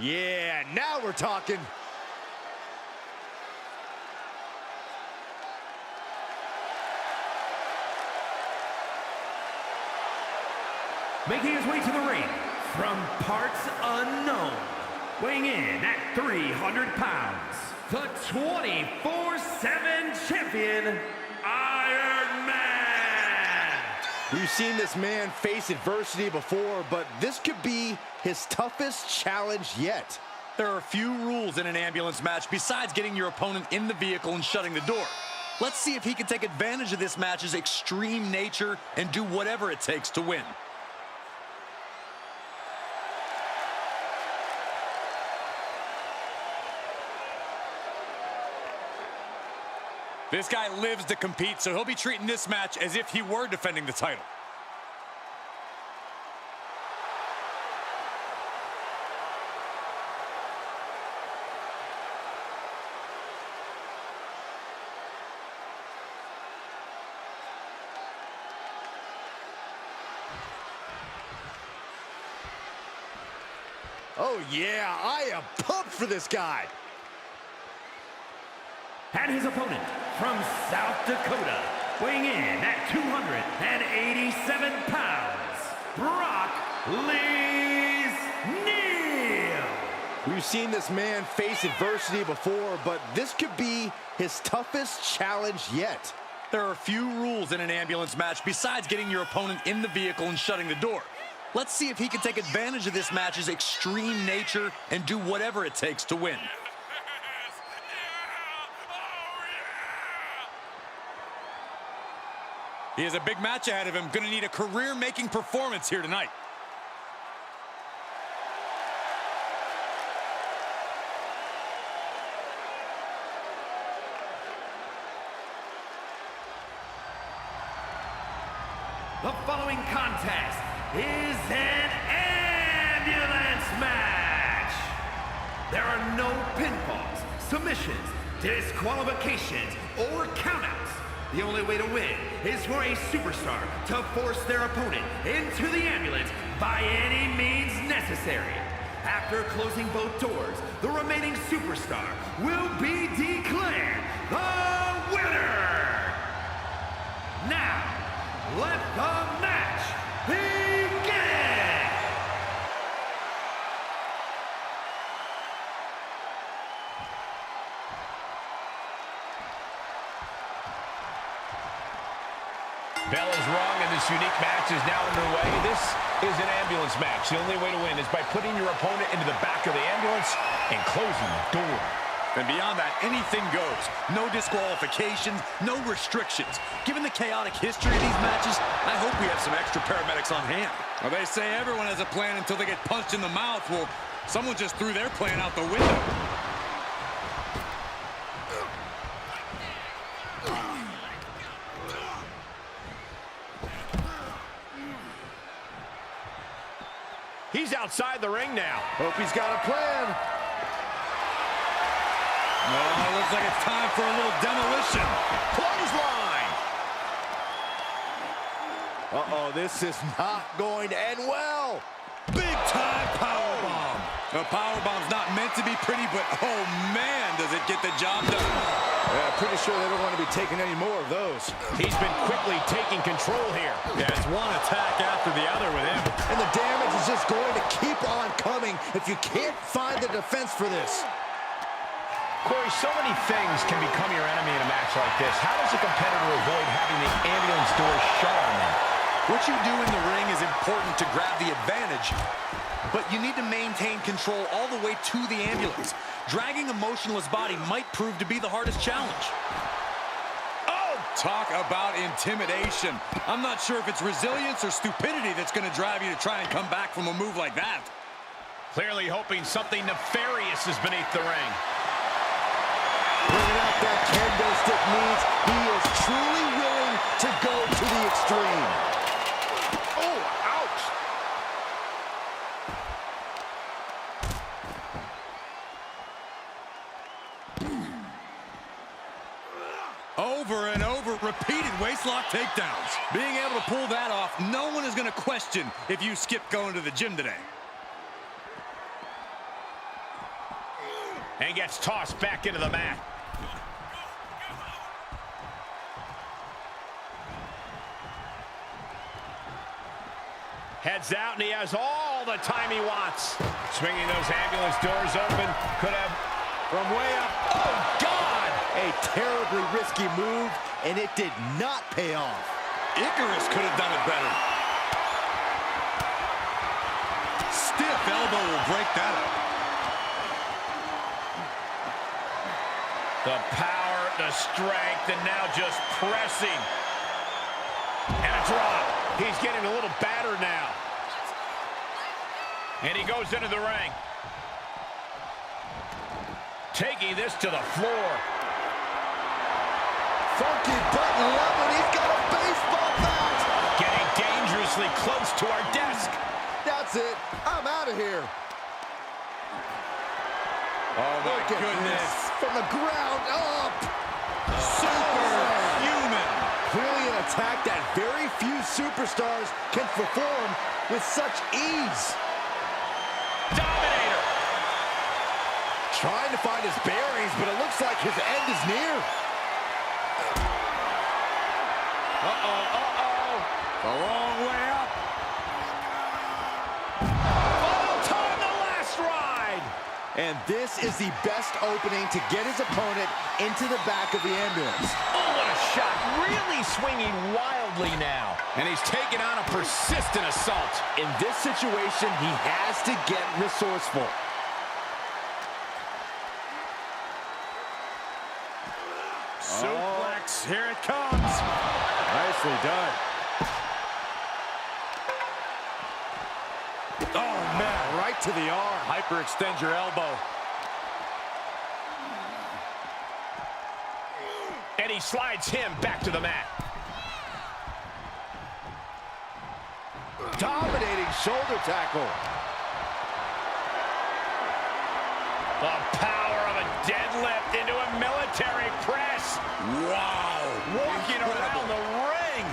Yeah, now we're talking. Making his way to the ring from parts unknown, weighing in at 300 pounds, the 24/7 champion, Iron Man! We've seen this man face adversity before, but this could be his toughest challenge yet. There are a few rules in an ambulance match besides getting your opponent in the vehicle and shutting the door. Let's see if he can take advantage of this match's extreme nature and do whatever it takes to win. This guy lives to compete, so he'll be treating this match as if he were defending the title. Oh yeah, I am pumped for this guy. And his opponent from South Dakota, weighing in at 287 pounds, Brock Lesnar. We've seen this man face adversity before, but this could be his toughest challenge yet. There are a few rules in an ambulance match besides getting your opponent in the vehicle and shutting the door. Let's see if he can take advantage of this match's extreme nature and do whatever it takes to win. He has a big match ahead of him. Going to need a career-making performance here tonight. The following contest is an ambulance match. There are no pinfalls, submissions, disqualifications, or countouts. The only way to win is for a superstar to force their opponent into the ambulance by any means necessary. After closing both doors, the remaining superstar will be declared the winner. Now, let the match begin! Bell is rung, and this unique match is now underway. This is an ambulance match. The only way to win is by putting your opponent into the back of the ambulance and closing the door. And beyond that, anything goes. No disqualifications, no restrictions. Given the chaotic history of these matches, I hope we have some extra paramedics on hand. Well, they say everyone has a plan until they get punched in the mouth. Well, someone just threw their plan out the window. He's outside the ring now. Hope he's got a plan. Oh, looks like it's time for a little demolition. Clothesline. Uh-oh, this is not going to end well. Big time powerbomb. The powerbomb's not meant to be pretty, but oh man, does it get the job done. Yeah, pretty sure they don't want to be taking any more of those. He's been quickly taking control here. Yeah, it's one attack after the other with him. And the damage is just going to keep on coming if you can't find the defense for this. Corey, so many things can become your enemy in a match like this. How does a competitor avoid having the ambulance door shut on them? What you do in the ring is important to grab the advantage, but you need to maintain control all the way to the ambulance. Dragging a motionless body might prove to be the hardest challenge. Oh, talk about intimidation. I'm not sure if it's resilience or stupidity that's going to drive you to try and come back from a move like that. Clearly hoping something nefarious is beneath the ring. Bringing out that kendo stick means he is truly willing to go to the extreme. Oh, ouch. Over and over, repeated waistlock takedowns. Being able to pull that off, no one is going to question if you skipped going to the gym today. And gets tossed back into the mat. Heads out, and he has all the time he wants. Swinging those ambulance doors open. Could have from way up. Oh, God! A terribly risky move, and it did not pay off. Icarus could have done it better. Stiff elbow will break that up. The power, the strength, and now just pressing. And a drop. He's getting a little battered now. And he goes into the ring. Taking this to the floor. Funky button level, he's got a baseball bat. Getting dangerously close to our desk. That's it. I'm out of here. Oh, my Look at goodness. this. From the ground up. Superhuman. Clearly an attack that very few superstars can perform with such ease. Dominator. Trying to find his bearings, but it looks like his end is near. The long way up. All time the last ride. And this is the best opening to get his opponent into the back of the ambulance. Oh, what a shot. Really swinging wildly now. And he's taking on a persistent assault. In this situation, he has to get resourceful. Suplex, here it comes. Nicely done. Oh, man, Right to the arm. hyperextend your elbow. And he slides him back to the mat. Dominating shoulder tackle. The power of a deadlift into a military press. Wow. Walking around the ring.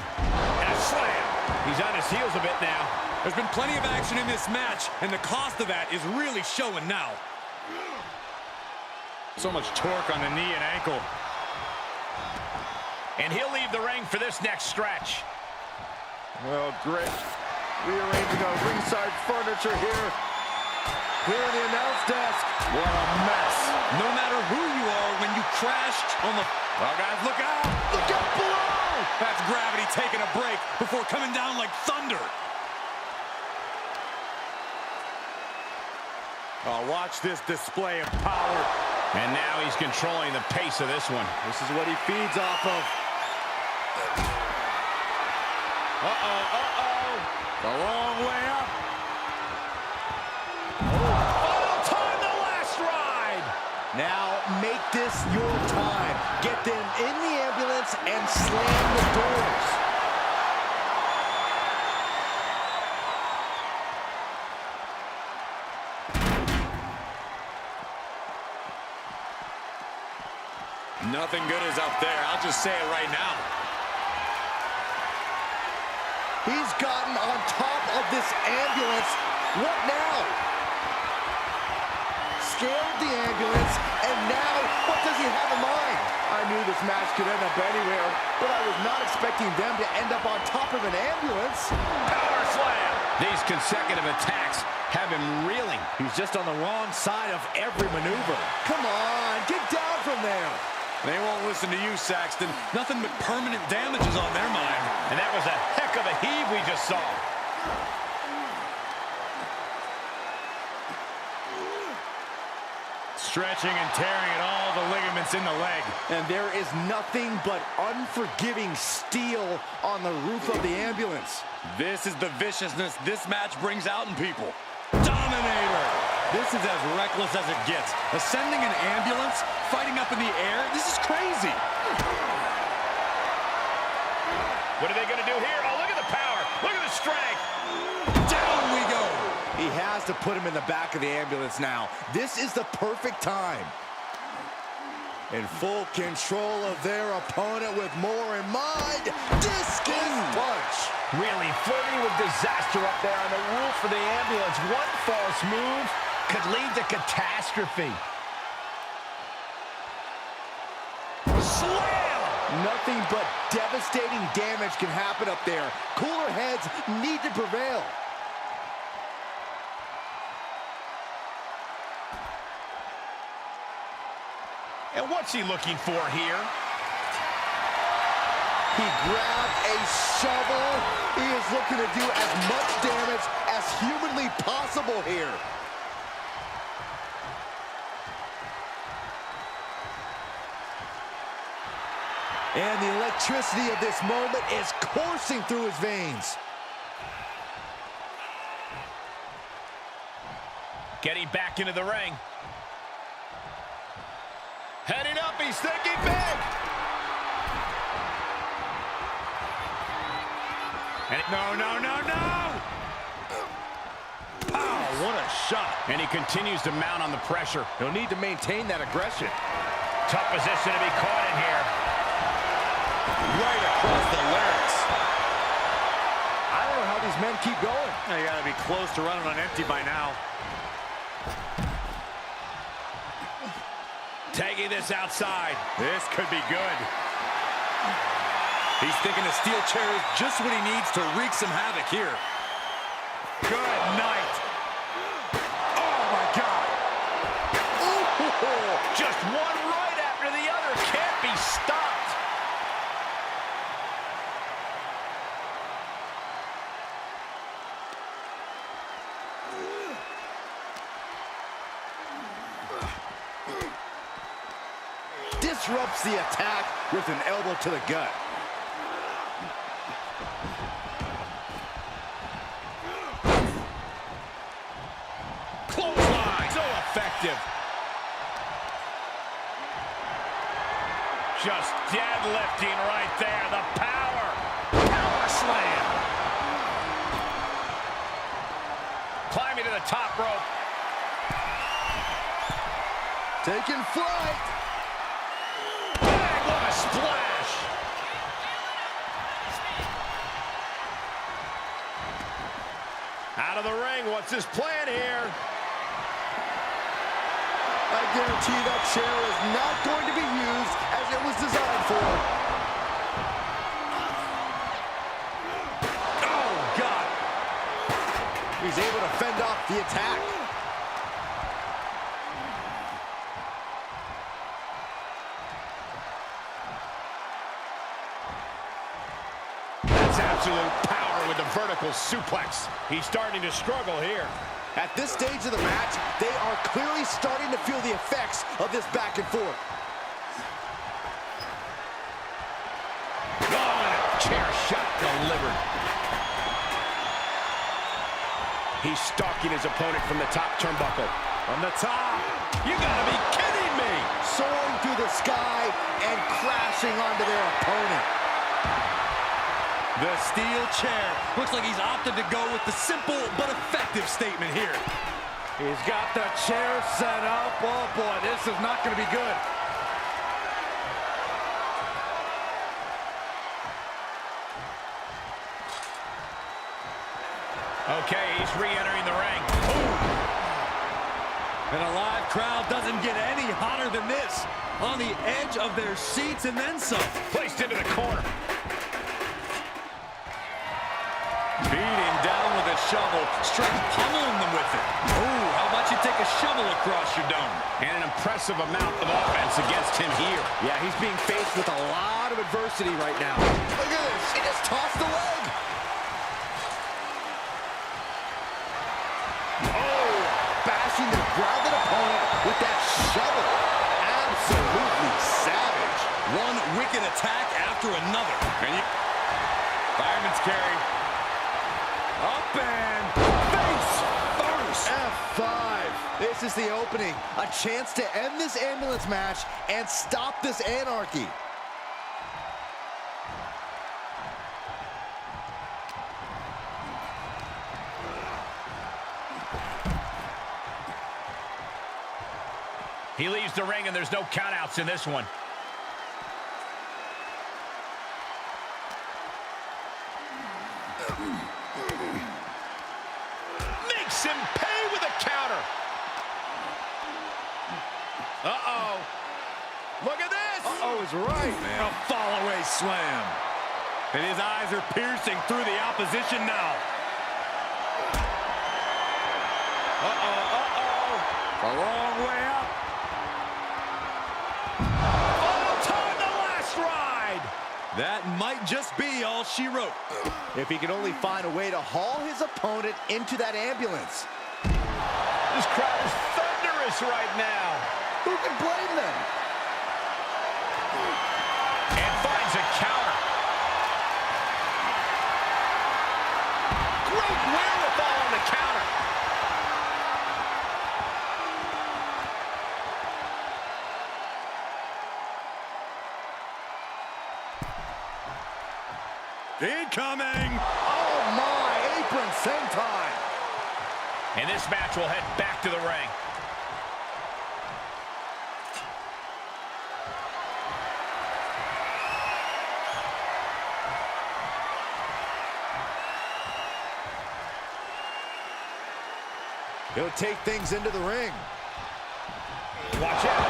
And a slam. He's on his heels a bit now. There's been plenty of action in this match, and the cost of that is really showing now. So much torque on the knee and ankle. And he'll leave the ring for this next stretch. Well, great. Rearranging our ringside furniture here. Clear the announce desk. What a mess. No matter who you are, when you crashed on the... Oh, guys, look out! Look out below! That's gravity taking a break before coming down like thunder. Oh, watch this display of power. And now he's controlling the pace of this one. This is what he feeds off of. The long way up. All time the last ride. Now make this your time. Get them in the ambulance and slam the doors. Nothing good is up there. I'll just say it right now. He's gotten on top of this ambulance. What now? Scaled the ambulance, and now what does he have in mind? I knew this match could end up anywhere, but I was not expecting them to end up on top of an ambulance. Power slam. These consecutive attacks have him reeling. He's just on the wrong side of every maneuver. Come on, get down from there. They won't listen to you, Saxton. Nothing but permanent damages on their mind. And that was a heck of a heave we just saw. Stretching and tearing at all the ligaments in the leg. And there is nothing but unforgiving steel on the roof of the ambulance. This is the viciousness this match brings out in people. Dominator! This is as reckless as it gets. Ascending an ambulance, fighting up in the air, this is crazy. What are they going to do here? Oh, look at the power. Look at the strength. Down we go. He has to put him in the back of the ambulance now. This is the perfect time. In full control of their opponent with more in mind. Discus punch. Really flirting with disaster up there on the roof of the ambulance. One false move could lead to catastrophe. slam! Nothing but devastating damage can happen up there. Cooler heads need to prevail. And what's he looking for here? He grabbed a shovel. He is looking to do as much damage as humanly possible here. And the electricity of this moment is coursing through his veins. Getting back into the ring. Heading up, he's thinking big. And no. Oh, what a shot. And he continues to mount on the pressure. He'll need to maintain that aggression. Tough position to be caught in here. Right across the larynx. I don't know how these men keep going. You gotta be close to running on empty by now. Tagging this outside. This could be good. He's thinking a steel chair is just what he needs to wreak some havoc here. Good night. Oh, my God. Ooh, just one right after the other. Can't be stopped. Disrupts the attack with an elbow to the gut. Clothesline. So effective. Just deadlifting right there. The power. Power slam. Climbing to the top rope. Taking flight. Bang, what a splash. Out of the ring. What's his plan here? I guarantee that chair is not going to be used as it was designed for. Oh, God. He's able to fend off the attack. That's absolute power with the vertical suplex. He's starting to struggle here. At this stage of the match, they are clearly starting to feel the effects of this back and forth. Oh, and a chair shot delivered. He's stalking his opponent from the top turnbuckle. From the top. You gotta be kidding me! Soaring through the sky and crashing onto their opponent. The steel chair. Looks like he's opted to go with the simple but effective statement here. He's got the chair set up. Oh, boy, this is not going to be good. Okay, he's re-entering the ring. And a live crowd doesn't get any hotter than this. On the edge of their seats and then some. Placed into the corner. Beating down with a shovel, straight pummeling them with it. Ooh, how about you take a shovel across your dome? And an impressive amount of offense against him here. Yeah, he's being faced with a lot of adversity right now. Look at this. He just tossed the leg. Oh, bashing the grounded opponent with that shovel. Absolutely savage. One wicked attack after another. And fireman's carry. Up and face first. F5. This is the opening. A chance to end this ambulance match and stop this anarchy. He leaves the ring and there's no countouts in this one. Makes him pay with a counter. Uh-oh. Look at this. Uh-oh is right. Man. A fall-away slam. And his eyes are piercing through the opposition now. A long way up. Oh, time the last ride. That might just be all she wrote. If he can only find a way to haul his opponent into that ambulance. This crowd is thunderous right now. Who can blame them? And finds a counter. Great wherewithal on the counter. Incoming! Oh my, apron senton. And this match will head back to the ring. He'll take things into the ring. Watch out.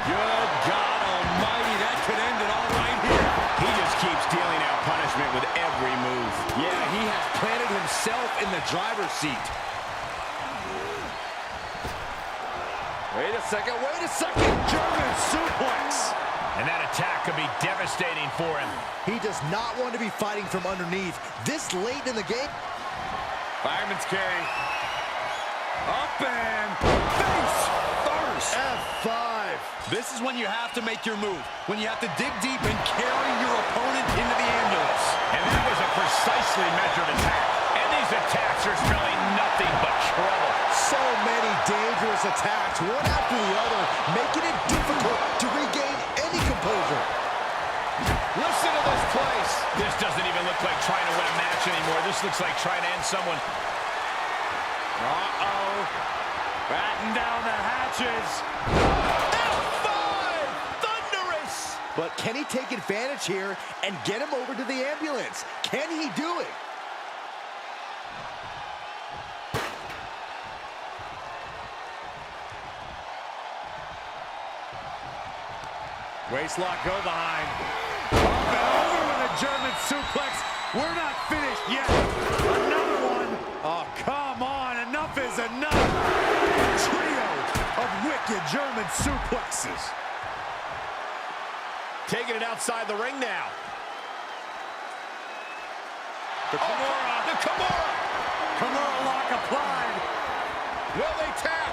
Good God almighty, that could end it all right here. He just keeps dealing out punishment with every move. Yeah, he has planted himself in the driver's seat. Wait a second, German suplex. And that attack could be devastating for him. He does not want to be fighting from underneath this late in the game. Fireman's carry. Up and face first. F5. This is when you have to make your move. When you have to dig deep and carry your opponent into the ambulance. And that was a precisely measured attack. And these attacks are spelling nothing but trouble. So many dangerous attacks, one after the other, making it difficult to regain any composure. Listen to this place. This doesn't even look like trying to win a match anymore. This looks like trying to end someone. Uh-oh. Batten down the hatches. F5! Thunderous! But can he take advantage here and get him over to the ambulance? Can he do it? Waistlock go behind. Up and over with a German suplex. We're not finished yet. Another one. Oh, come on. Enough is enough. A trio of wicked German suplexes. Taking it outside the ring now. The Kimura. The Kimura. Kimura lock applied. Will they tap?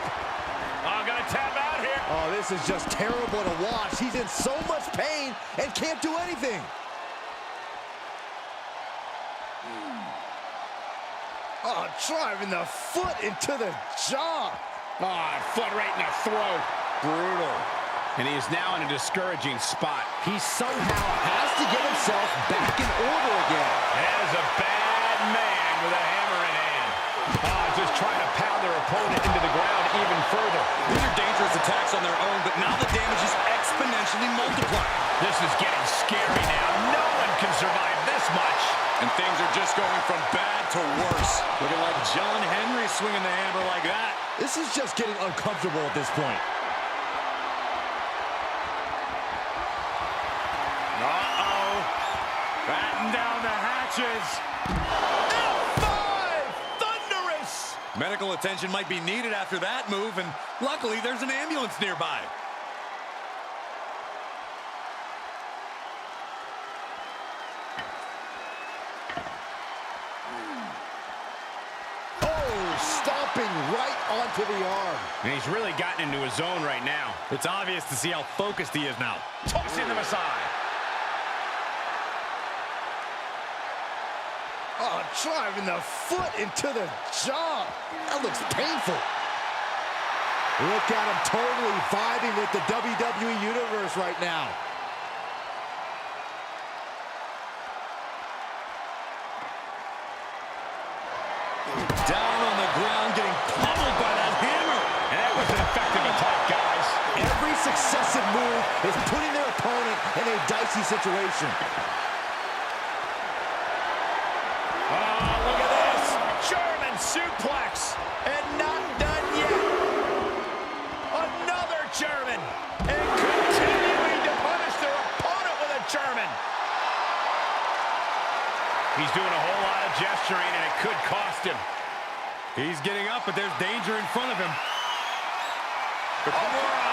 Oh, gonna tap out here. Oh, this is just terrible to watch. He's in so much pain and can't do anything. Oh, driving the foot into the jaw. Oh, foot right in the throat. Brutal. And he is now in a discouraging spot. He somehow has to get himself back in order again. That is a bad man with a hammer in hand. Oh, just trying to pound their opponent into the ground even further. These are dangerous attacks on their own, but now the damage is exponentially multiplied. This is getting scary now. No one can survive this much. And things are just going from bad to worse. Looking like John Henry swinging the hammer like that. This is just getting uncomfortable at this point. Uh-oh. Batten down the hatches. F5! Thunderous! Medical attention might be needed after that move, and luckily there's an ambulance nearby. Stomping right onto the arm. And he's really gotten into his zone right now. It's obvious to see how focused he is now. Tossing them aside. Oh, driving the foot into the jaw. That looks painful. Look at him totally vibing with the WWE Universe right now. Down on the ground, getting pummeled by that hammer. And that was an effective attack, guys. Every successive move is putting their opponent in a dicey situation. Oh, look at this. German suplex. And not done yet. He's doing a whole lot of gesturing, and it could cost him. He's getting up, but there's danger in front of him. The Kimura!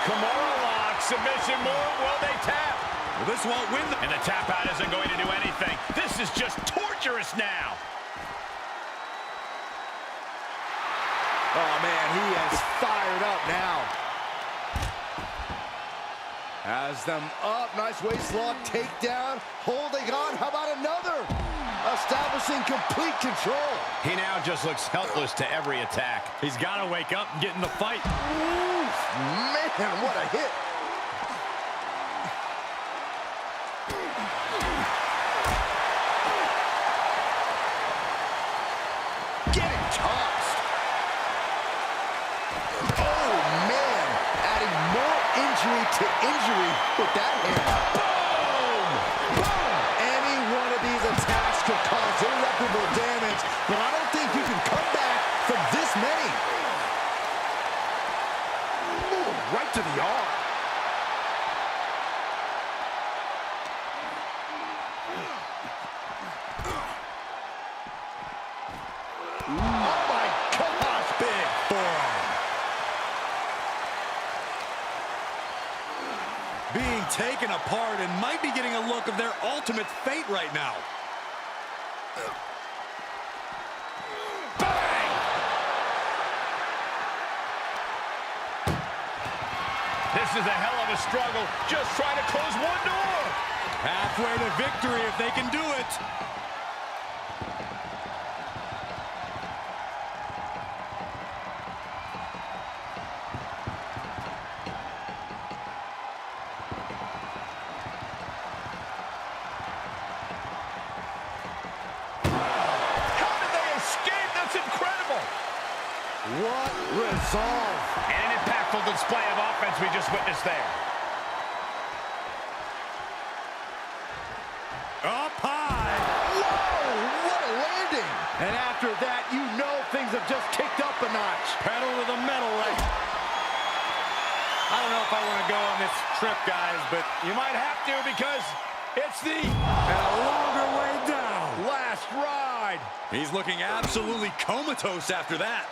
Kimura lock, submission move, will they tap? Well, this won't win. And the tap out isn't going to do anything. This is just torturous now. Oh, man, he is fired up now. Has them up. Nice waist lock, takedown. Holding on. How about another? Establishing complete control. He now just looks helpless to every attack. He's got to wake up and get in the fight. Oof, man, what a hit. Getting tossed. Oh, man. Adding more injury to injury with that hit. Boom! Boom! Any one of these attacks could cause irreparable damage, but I don't think you can come back from this many. Ooh, right to the arm. Oh my gosh, big forearm. Being taken apart and might be getting a look of their ultimate fate right now. Bang! This is a hell of a struggle. Just trying to close one door. Halfway to victory if they can do it. What resolve. And an impactful display of offense we just witnessed there. Up high. Whoa, what a landing. And after that, you know things have just kicked up a notch. Pedal to the metal, right? I don't know if I want to go on this trip, guys, but You might have to because it's the and a longer way down. Last ride. He's looking absolutely comatose after that.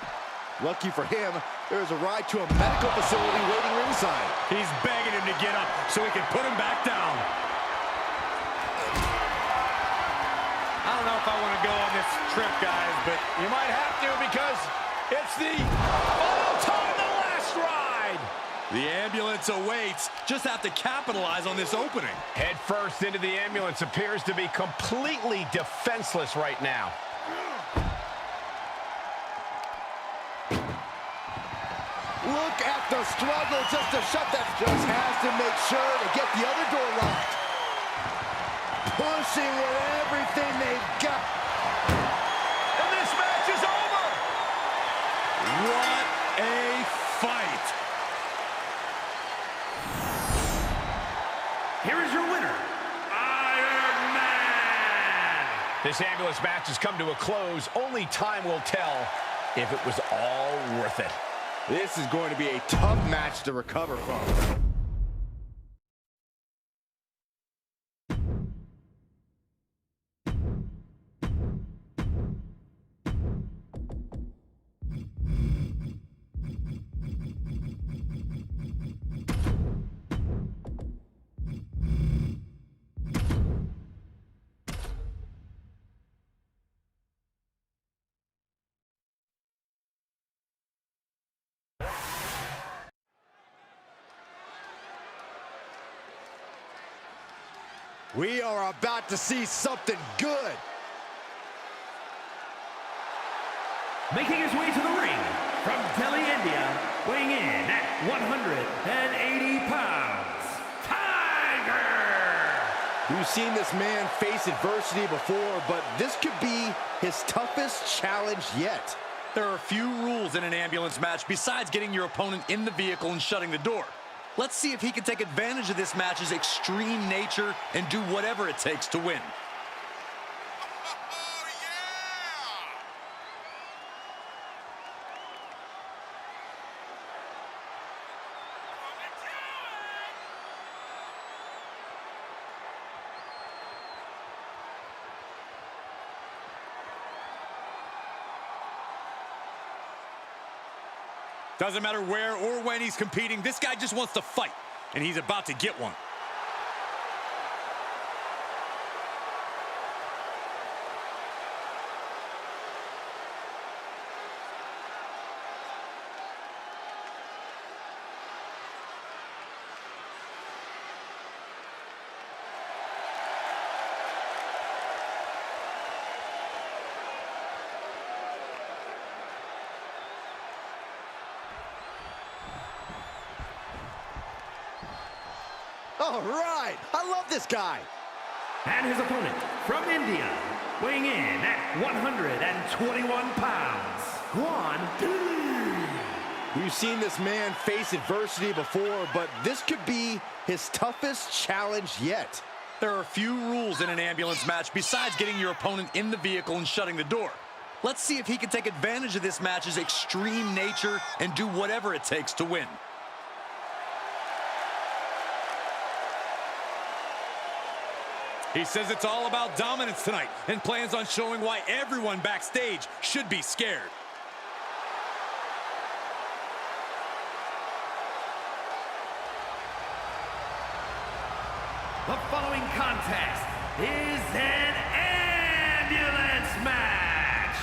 Lucky for him, there's a ride to a medical facility waiting ringside. He's begging him to get up so he can put him back down. I don't know if I want to go on this trip, guys, but You might have to because it's the final time, the last ride. the ambulance awaits. Just have to capitalize on this opening. Head first into the ambulance, appears to be completely defenseless right now. Look at the struggle just to shut that. Just has to make sure to get the other door locked. Pushing with everything they've got. And this match is over. What a fight. Here is your winner, Iron Man! This ambulance match has come to a close. Only time will tell if it was all worth it. This is going to be a tough match to recover from. We are about to see something good. Making his way to the ring from Delhi, India, weighing in at 180 pounds, Tiger! We've seen this man face adversity before, but this could be his toughest challenge yet. There are a few rules in an ambulance match besides getting your opponent in the vehicle and shutting the door. Let's see if he can take advantage of this match's extreme nature and do whatever it takes to win. Doesn't matter where or when he's competing, this guy just wants to fight, and he's about to get one. All right, I love this guy. And his opponent from India, weighing in at 121 pounds, Guan D. We've seen this man face adversity before, but this could be his toughest challenge yet. There are a few rules in an ambulance match besides getting your opponent in the vehicle and shutting the door. Let's see if he can take advantage of this match's extreme nature and do whatever it takes to win. He says it's all about dominance tonight and plans on showing why everyone backstage should be scared. The following contest is an ambulance match.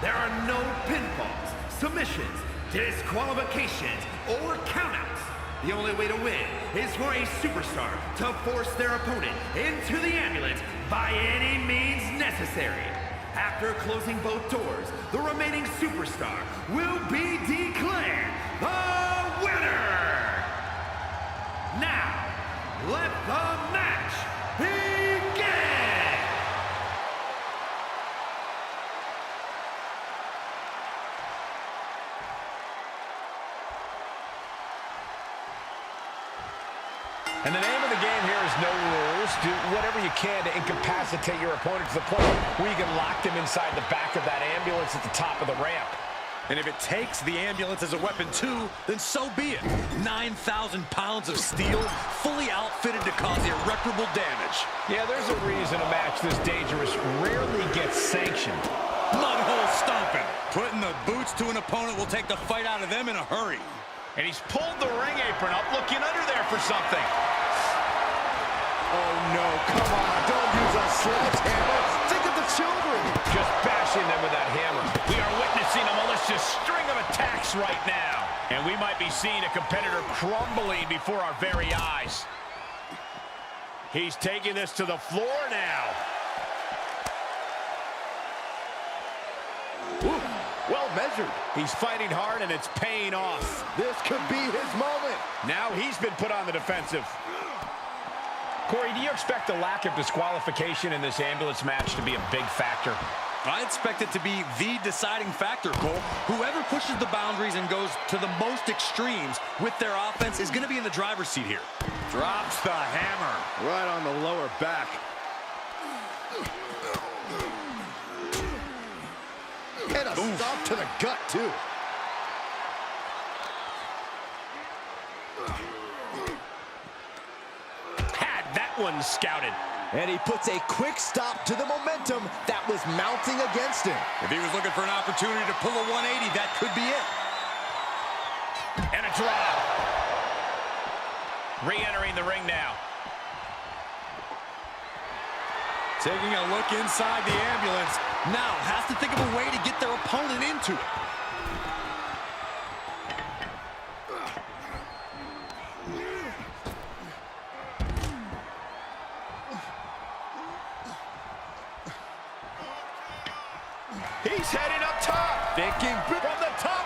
There are no pinfalls, submissions, disqualifications, or countouts. The only way to win is for a superstar to force their opponent into the ambulance by any means necessary. After closing both doors, the remaining superstar will be declared the winner. Now, let the match begin! And the name of the game here is no rules. Do whatever you can to incapacitate your opponent to the point where you can lock them inside the back of that ambulance at the top of the ramp. And if it takes the ambulance as a weapon too, then so be it. 9,000 pounds of steel, fully outfitted to cause irreparable damage. Yeah, there's a reason a match this dangerous rarely gets sanctioned. Mudhole stomping. Putting the boots to an opponent will take the fight out of them in a hurry. And he's pulled the ring apron up, looking under there for something. Oh no, come on, don't use a sledgehammer. Think of the children. Just bashing them with that hammer. We are witnessing a malicious string of attacks right now. And we might be seeing a competitor crumbling before our very eyes. He's taking this to the floor now. Ooh, well measured. He's fighting hard and it's paying off. This could be his moment. Now he's been put on the defensive. Corey, do you expect the lack of disqualification in this ambulance match to be a big factor? I expect it to be the deciding factor, Cole. Whoever pushes the boundaries and goes to the most extremes with their offense is going to be in the driver's seat here. Drops the hammer. Right on the lower back. And a stomp to the gut, too. Had that one scouted. And he puts a quick stop to the momentum that was mounting against him. If he was looking for an opportunity to pull a 180, that could be it. And a drop. Re-entering the ring now. Taking a look inside the ambulance. Now has to think of a way to get their opponent into it. He's heading up top. Thinking From the top.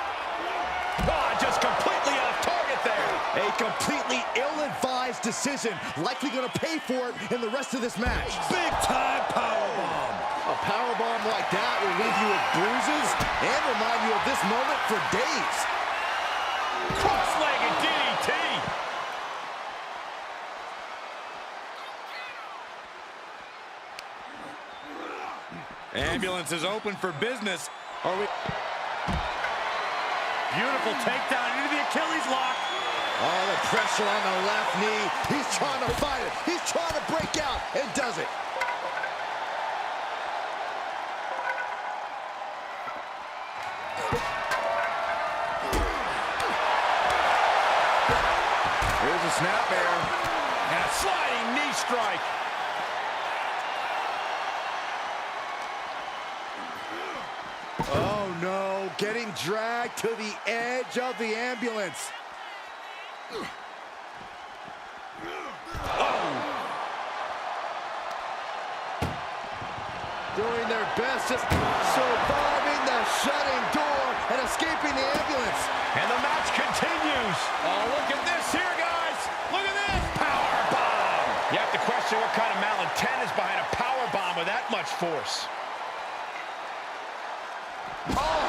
Oh, just completely off target there. a completely ill-advised decision, likely going to pay for it in the rest of this match. Big-time powerbomb. A powerbomb like that will leave you with bruises and remind you of this moment for days. Cross-legged DDT. Ambulance is open for business. Are we? Beautiful takedown into the Achilles lock. Oh, the pressure on the left knee. He's trying to fight it. He's trying to break out and does it. a snapmare. And a sliding knee strike. Oh no, getting dragged to the edge of the ambulance. Doing their best, just surviving the shutting door and escaping the ambulance. And the match continues. Oh, look at this here, guys. Look at this. Power bomb. You have to question what kind of malintent is behind a power bomb with that much force. Oh,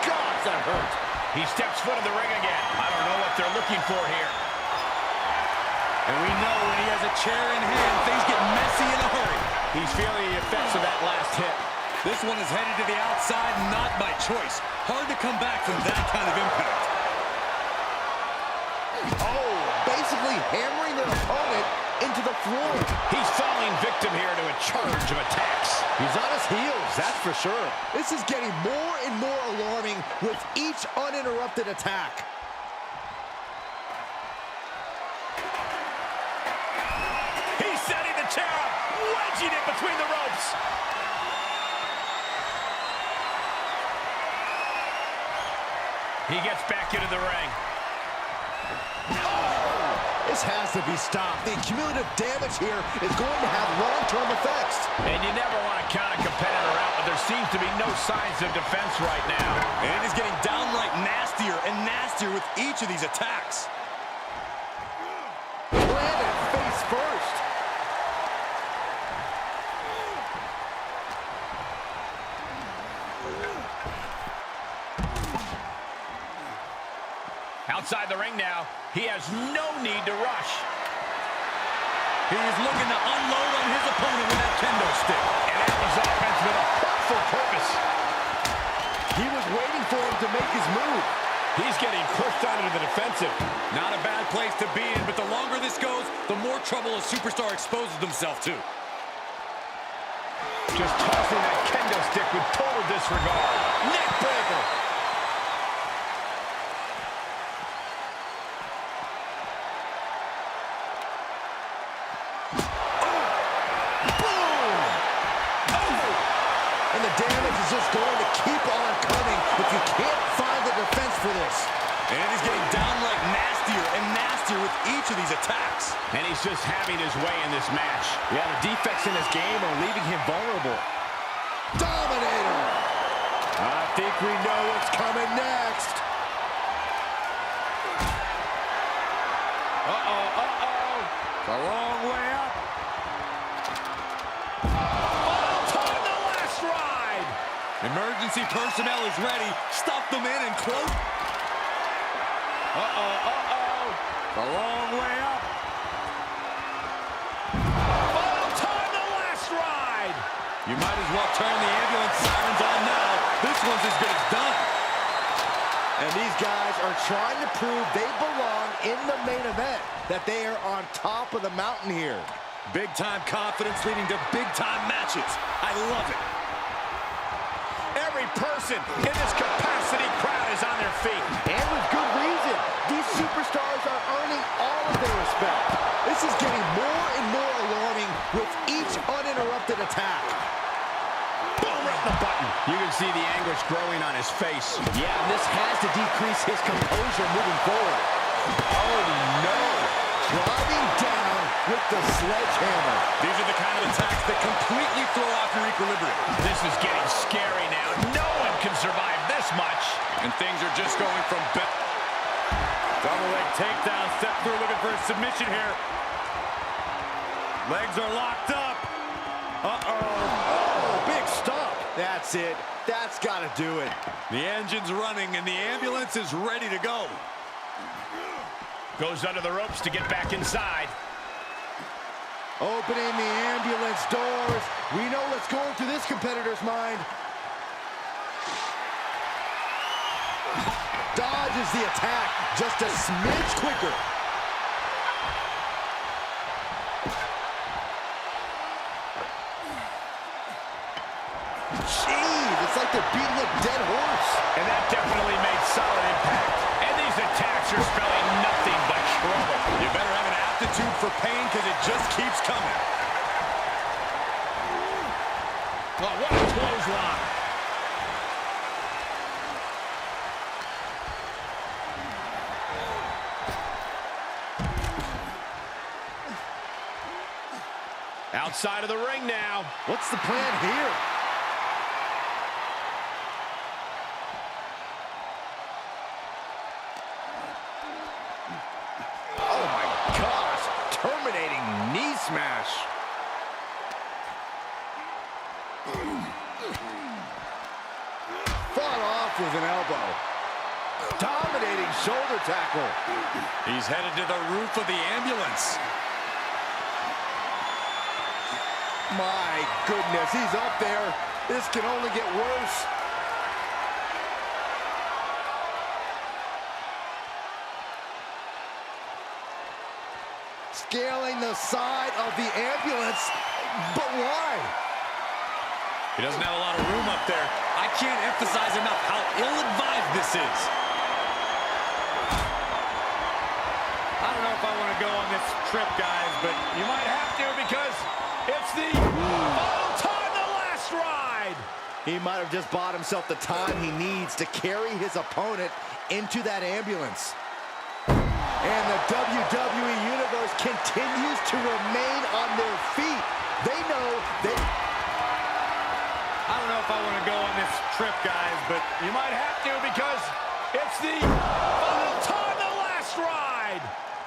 God, that hurt. He steps foot in the ring again. I don't know what they're looking for here. And we know when he has a chair in hand, things get messy in a hurry. He's feeling the effects of that last hit. This one is headed to the outside, not by choice. Hard to come back from that kind of impact. Oh, basically hammering their opponent into the floor. He's falling victim here to a charge of attacks. He's on his heels, that's for sure. This is getting more and more alarming with each uninterrupted attack. He's setting the chair up, wedging it between the ropes. He gets back into the ring. This has to be stopped. The cumulative damage here is going to have long-term effects. And you never want to count a competitor out, but there seems to be no signs of defense right now. And it is getting downright nastier and nastier with each of these attacks. Planted face first. Outside the ring now, he has no need to rush. He is looking to unload on his opponent with that kendo stick. And Andy's offense with a hurtful purpose. He was waiting for him to make his move. He's getting pushed onto the defensive. Not a bad place to be in, but the longer this goes, the more trouble a superstar exposes himself to. Just tossing that kendo stick with total disregard. Neck breaker. And the damage is just going to keep on coming if you can't find the defense for this. And it is getting downright nastier and nastier with each of these attacks. And he's just having his way in this match. Yeah, the defects in his game are leaving him vulnerable. Dominator! I think we know what's coming next. Uh-oh, uh-oh. It's a long way up. Emergency personnel is ready. Stuff them in and close. Uh-oh, uh-oh. It's a long way up. Final time, the last ride. You might as well turn the ambulance sirens on now. This one's as good as done. And these guys are trying to prove they belong in the main event, that they are on top of the mountain here. Big-time confidence leading to big-time matches. I love it. Every person in this capacity crowd is on their feet. And with good reason. These superstars are earning all of their respect. This is getting more and more alarming with each uninterrupted attack. Boom, right in the button. You can see the anguish growing on his face. Yeah, and this has to decrease his composure moving forward. Oh, no. Driving down with the sledgehammer. These are the kind of attacks that completely throw off your equilibrium. This is getting scary now. No one can survive this much. And things are just going from double leg takedown. Step through looking for a submission here. Legs are locked up. Uh-oh. Oh, big stop. That's it. That's got to do it. The engine's running and the ambulance is ready to go. Goes under the ropes to get back inside. Opening the ambulance doors. We know what's going through this competitor's mind. Dodges the attack just a smidge quicker. Jeez, it's like they're beating a dead horse. And that definitely made solid impact. And these attacks are spelling nothing but trouble. You better for pain because it just keeps coming. Oh, what a clothesline. Outside of the ring now. What's the plan here? Oh my gosh, terminating knee smash. Fought off with an elbow. Dominating shoulder tackle. He's headed to the roof of the ambulance. My goodness, he's up there. This can only get worse. Scaling the side of the ambulance, but why? He doesn't have a lot of room up there. I can't emphasize enough how ill-advised this is. I don't know if I want to go on this trip, guys, but you might have to because it's the final time, the last ride. He might have just bought himself the time he needs to carry his opponent into that ambulance. And the WWE Universe continues to remain on their feet. They know that... I don't know if I want to go on this trip, guys, but you might have to because it's the final time, the last ride.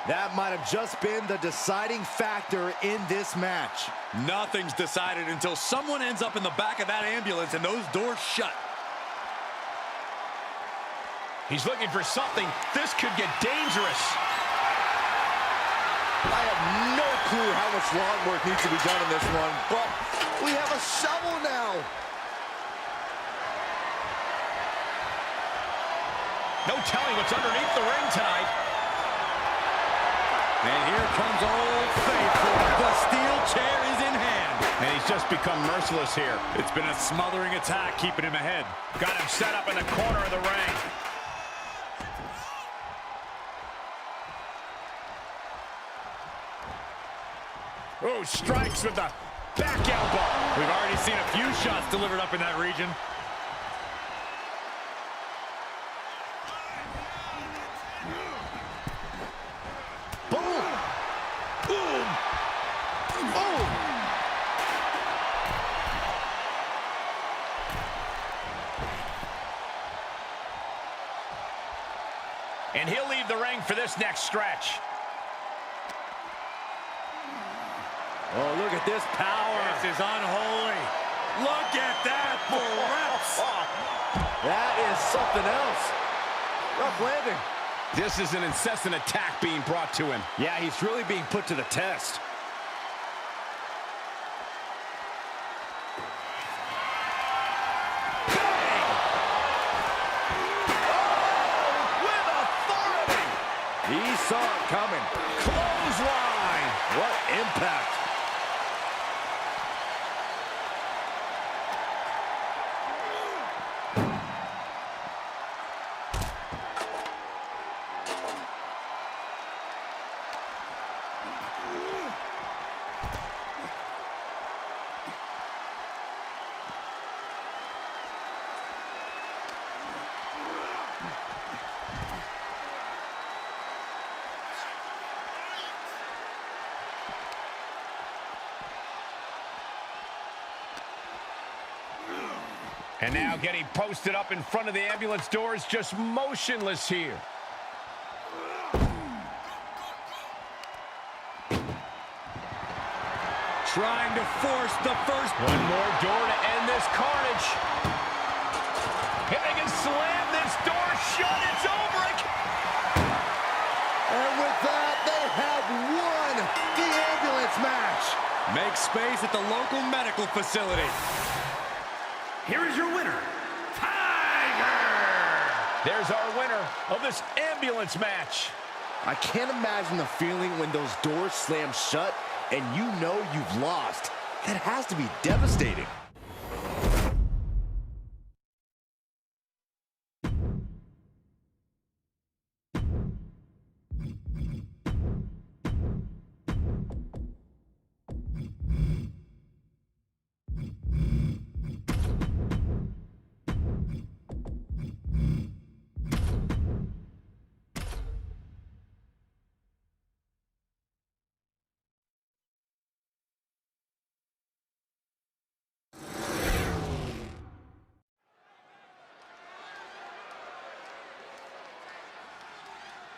That might have just been the deciding factor in this match. Nothing's decided until someone ends up in the back of that ambulance and those doors shut. He's looking for something. This could get dangerous. I have no clue how much lawn work needs to be done in this one, but we have a shovel now. No telling what's underneath the ring tonight. And here comes Old Faithful. The steel chair is in hand. And he's just become merciless here. It's been a smothering attack keeping him ahead. Got him set up in the corner of the ring. Oh, strikes with the back elbow. We've already seen a few shots delivered up in that region. Boom! Boom! Boom! And he'll leave the ring for this next stretch. Oh, look at this power. This is unholy. Look at that for reps. That is something else. Rough landing. This is an incessant attack being brought to him. Yeah, he's really being put to the test. He saw it coming. Clothesline. What impact. And now getting posted up in front of the ambulance doors, just motionless here. Trying to force the first. One more door to end this carnage. If they can slam this door shut, it's over. And with that, they have won the ambulance match. Make space at the local medical facility. Here is your winner, Tiger! There's our winner of this ambulance match. I can't imagine the feeling when those doors slam shut and you know you've lost. That has to be devastating.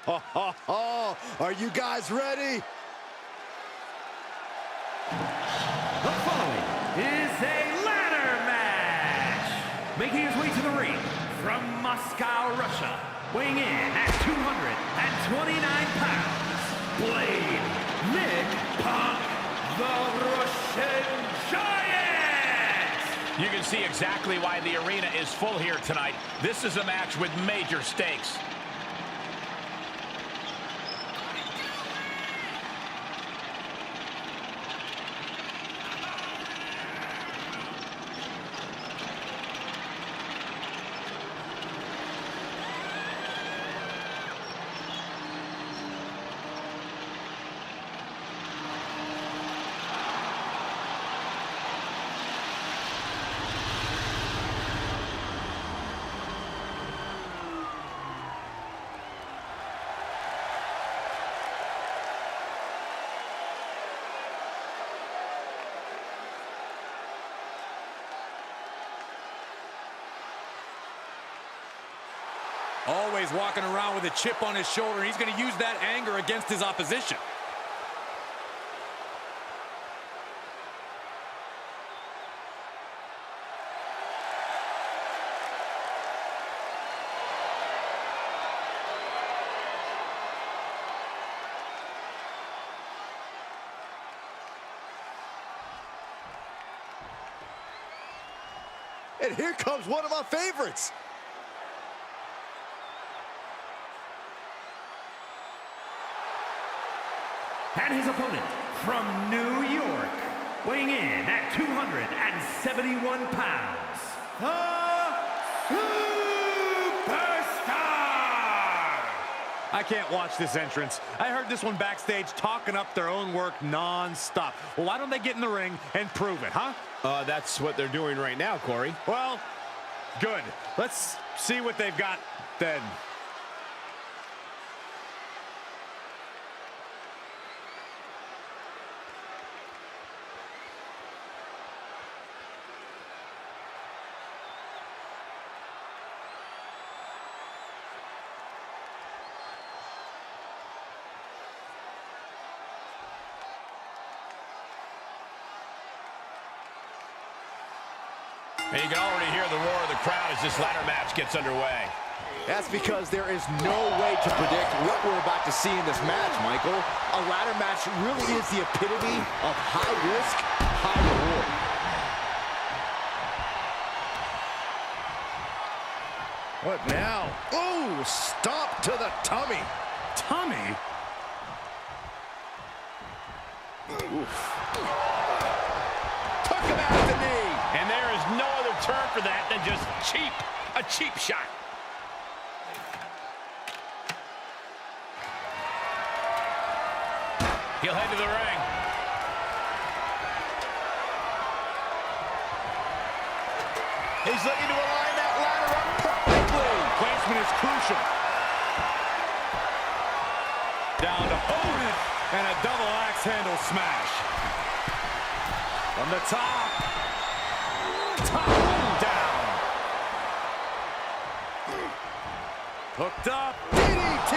Are you guys ready? The following is a ladder match. Making his way to the ring from Moscow, Russia, weighing in at 229 pounds, Blade, Nick Punk, the Russian Giant! You can see exactly why the arena is full here tonight. This is a match with major stakes. Always walking around with a chip on his shoulder. He's going to use that anger against his opposition. And here comes one of my favorites. And his opponent from New York, weighing in at 271 pounds, the Superstar! I can't watch this entrance. I heard this one backstage talking up their own work non-stop. Well, why don't they get in the ring and prove it, huh? That's what they're doing right now, Corey. Well, good. Let's see what they've got then. And you can already hear the roar of the crowd as this ladder match gets underway. That's because there is no way to predict what we're about to see in this match, Michael. A ladder match really is the epitome of high risk, high reward. What now? Ooh, stomp to the tummy. Tommy? Oof. Took him out the knee. And there is no other term for that than just cheap. A cheap shot. He'll head to the ring. He's looking to align that ladder up perfectly. Placement is crucial. Down to Owen, and a double axe handle smash. From the top. Top and down. Hooked up. DDT.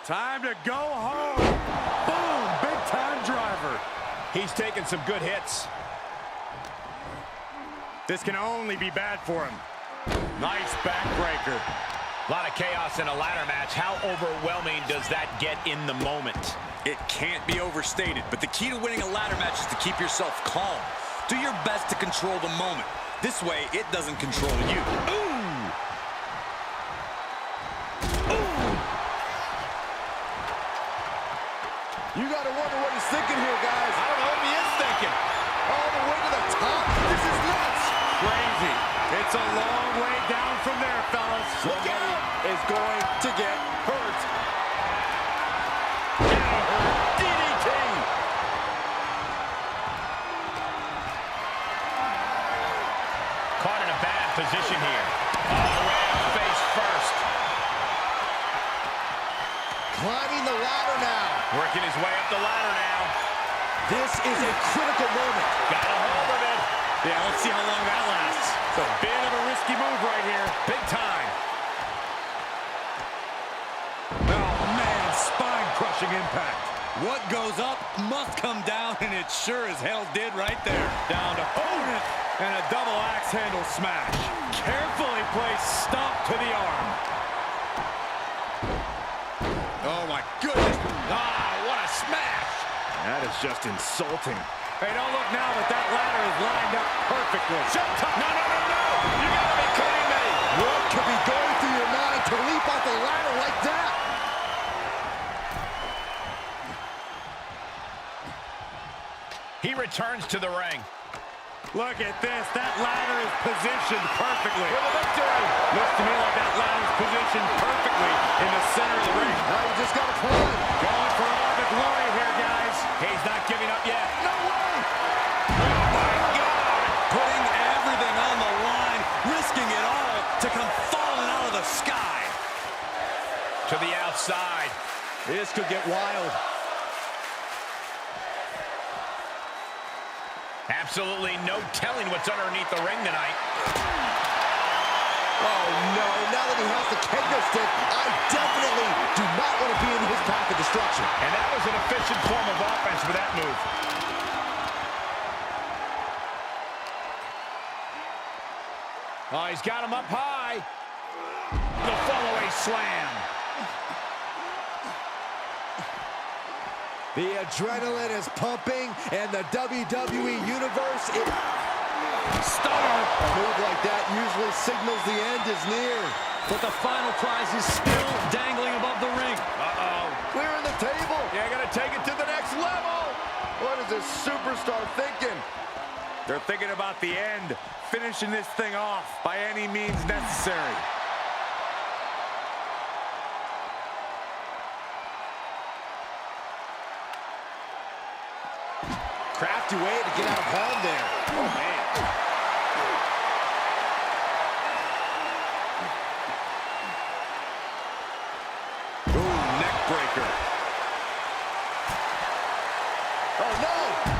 Time to go home. Boom, big time driver. He's taking some good hits. This can only be bad for him. Nice backbreaker. A lot of chaos in a ladder match. How overwhelming does that get in the moment? It can't be overstated, but the key to winning a ladder match is to keep yourself calm. Do your best to control the moment. This way, it doesn't control you. Ooh! Ooh! You got to wonder what he's thinking here, guys. I don't know if he is thinking. All the way to the top. This is nuts. Crazy. It's a long way down from there, fellas. Look out. Is going to get hurt. DDT. Caught in a bad position here. All the way up face first. Climbing the ladder now. Working his way up the ladder now. This is a critical moment. Got a hold of it. Yeah, let's see how long that lasts. It's a bit of a risky move right here. Big time. Oh, man, spine-crushing impact. What goes up must come down, and it sure as hell did right there. Down to opponent, and a double axe handle smash. Carefully placed stop to the arm. Oh, my goodness. Ah, what a smash. That is just insulting. Hey, don't look now, but that ladder is lined up perfectly. Showtime. No, no, no, no. You gotta be kidding me. What could be going through your mind to leap off the ladder like that? He returns to the ring. Look at this. That ladder is positioned perfectly. For the victory. Looks to me like that ladder is positioned perfectly in the center of the ring. Now you just got to climb. Going for all the glory here, guys. He's not giving up yet. No way! Oh, my God. Putting everything on the line, risking it all to come falling out of the sky. To the outside. This could get wild. Absolutely no telling what's underneath the ring tonight. Oh, no. Now that he has the kendo stick, I definitely do not want to be in his path of destruction. And that was an efficient form of offense for that move. Oh, he's got him up high. The follow-away slam. The adrenaline is pumping, and the WWE Universe is... Stunner. A move like that usually signals the end is near. But the final prize is still dangling above the ring. Uh-oh. Clearing the table. Yeah, gotta take it to the next level. What is this superstar thinking? They're thinking about the end, finishing this thing off by any means necessary. Crafty way to get out of harm there. Oh, man. Ooh, neck breaker. Oh, no!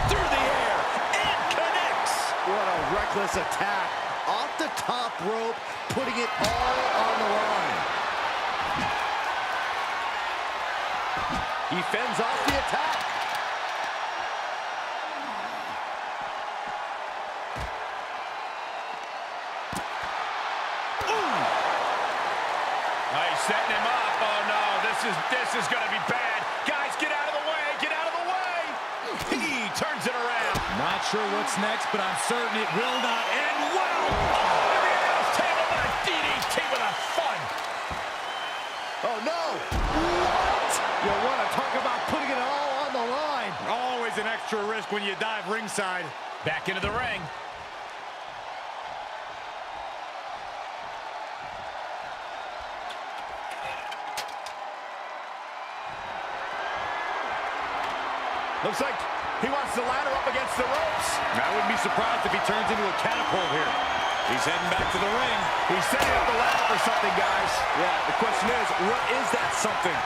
Through the air. It connects. What a reckless attack. Off the top rope, putting it all on the line. He fends off the attack. Setting him up. Oh, no. This is going to be bad. Guys, get out of the way. Get out of the way. He turns it around. Not sure what's next, but I'm certain it will not end well. Oh, the announce table with a DDT with a fun. Oh, no. What? You want to talk about putting it all on the line. Always an extra risk when you dive ringside. Back into the ring. Looks like he wants the ladder up against the ropes. I wouldn't be surprised if he turns into a catapult here. He's heading back to the ring. He's setting up the ladder for something, guys. Yeah, the question is, what is that something?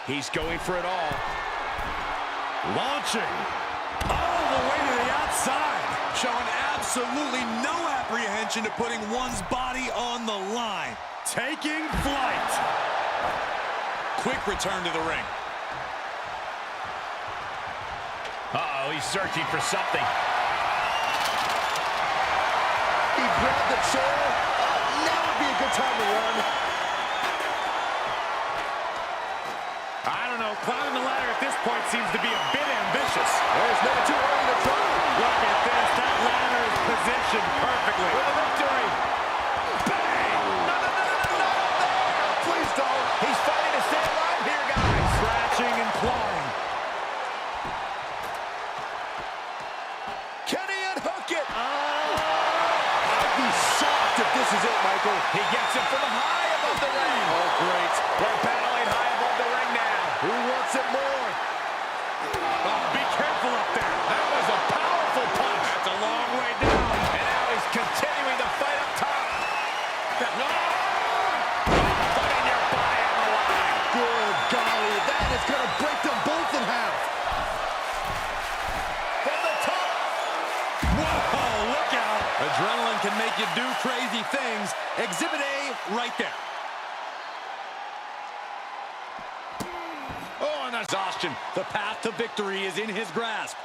He's going for it all. Launching all the way to the outside. Showing absolutely no apprehension to putting one's body on the line. Taking flight. Quick return to the ring. Uh-oh, he's searching for something. He grabbed the chair. Now would be a good time to run. I don't know, climbing the ladder at this point seems to be a bit ambitious. There's never too early to try. Look at this, that ladder is positioned perfectly. For the victory. Bang! No, please don't. He's fighting to stay alive here, guys. Scratching and clawing. Can he unhook it? I'd be shocked if this is it, Michael. He gets it from high above the ring. Oh, great. They're battling high above the ring now. Who wants it more? Oh, be careful up there. That was a powerful punch. That's a long way down. And now he's continuing to fight up top. crazy things. Exhibit A right there. Oh, and exhaustion. The path to victory is in his grasp.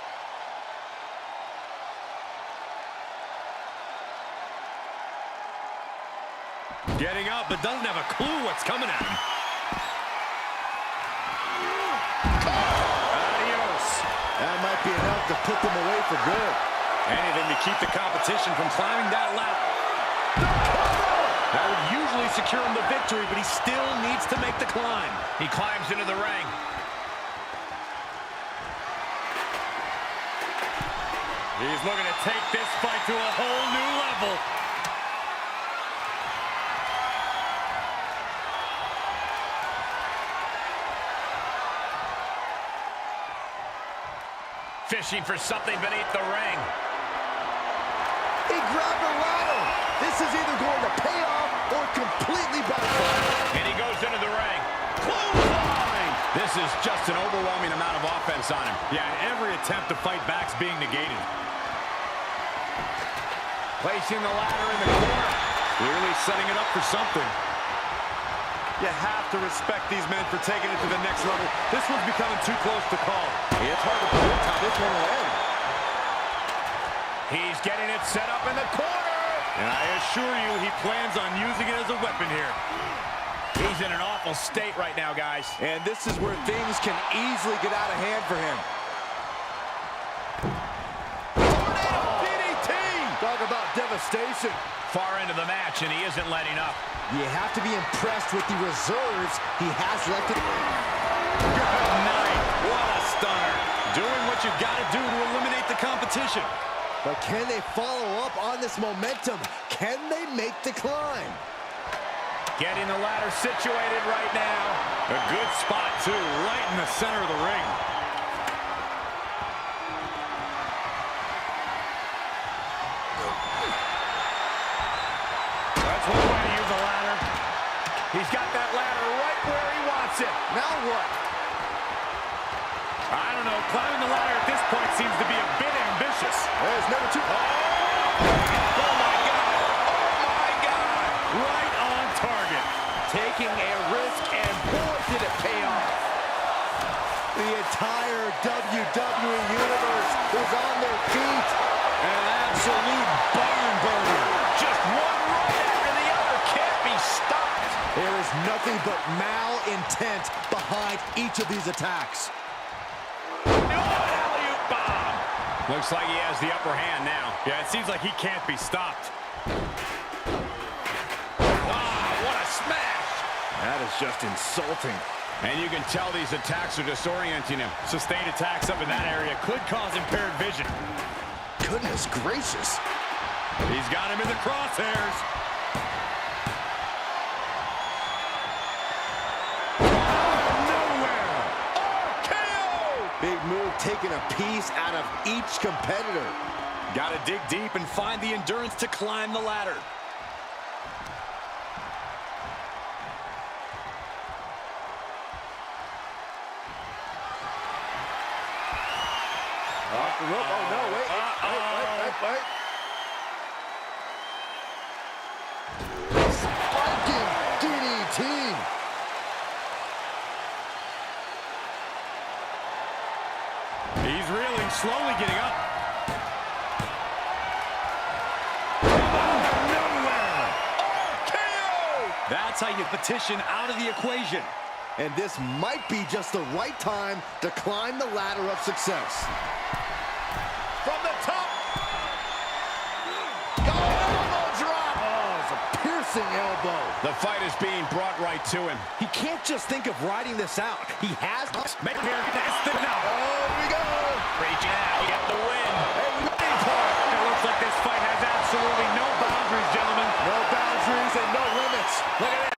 Getting up, but doesn't have a clue what's coming at him. Adios. That might be enough to put them away for good. Anything to keep the competition from climbing that ladder. That would usually secure him the victory, but he still needs to make the climb. He climbs into the ring. He's looking to take this fight to a whole new level. Fishing for something beneath the ring. He grabbed the ladder. This is either going to pay off or completely backfire. And he goes into the ring. Clothesline! This is just an overwhelming amount of offense on him. Yeah, and every attempt to fight back's being negated. Placing the ladder in the corner. Clearly setting it up for something. You have to respect these men for taking it to the next level. This one's becoming too close to call. It's hard to predict how this one will end. He's getting it set up in the corner. And I assure you, he plans on using it as a weapon here. He's in an awful state right now, guys. And this is where things can easily get out of hand for him. DDT! Talk about devastation. Far into the match, and he isn't letting up. You have to be impressed with the reserves he has left in the ring. Good night. What a stunner. Doing what you've got to do to eliminate the competition. But can they follow up on this momentum? Can they make the climb? Getting the ladder situated right now. A good spot, too, right in the center of the ring. That's one way to use the ladder. He's got that ladder right where he wants it. Now what? I don't know. Climbing the ladder at this point seems to be a bit ambitious. There's number two. Oh, my God. Oh, my God. Right on target. Taking a risk, and boy, did it pay off. The entire WWE Universe is on their feet. An absolute barn burner. Just one right after the other can't be stopped. There is nothing but malintent behind each of these attacks. Alley-oop bomb. Looks like he has the upper hand now. Yeah, it seems like he can't be stopped. Wow, what a smash. That is just insulting. And you can tell these attacks are disorienting him. Sustained attacks up in that area could cause impaired vision. Goodness gracious. He's got him in the crosshairs. Nowhere. RKO! Big move, taking a piece out of each competitor. Got to dig deep and find the endurance to climb the ladder. Off the rope. Oh, no, wait. Wait. Spiking DDT. He's reeling, slowly getting up. Nowhere. RKO! That's how you petition out of the equation. And this might be just the right time to climb the ladder of success. From the top. Elbow drop. Oh, it's a piercing elbow. The fight is being brought right to him. He can't just think of riding this out. He has. Make here, that's the now. Oh, here we go. Reach out, get the win. It looks like this fight has absolutely no boundaries, gentlemen. No boundaries and no limits. Look at that.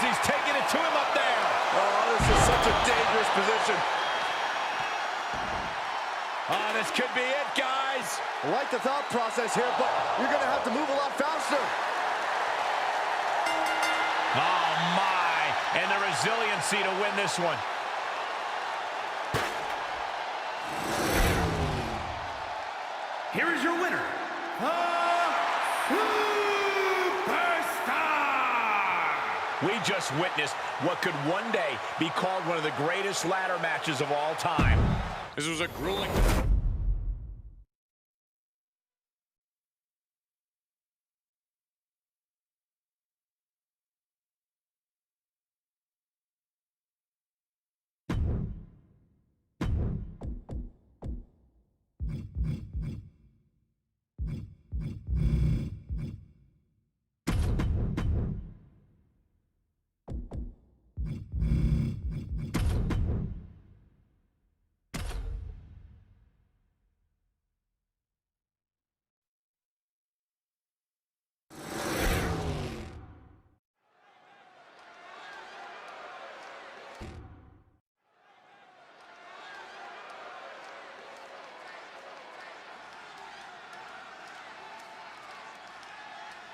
He's taking it to him up there. Oh, this is such a dangerous position. Oh, this could be it, guys. I like the thought process here, but you're going to have to move a lot faster. Oh, my. And the resiliency to win this one. Here is your winner, Superstar! We just witnessed what could one day be called one of the greatest ladder matches of all time. This was a grueling...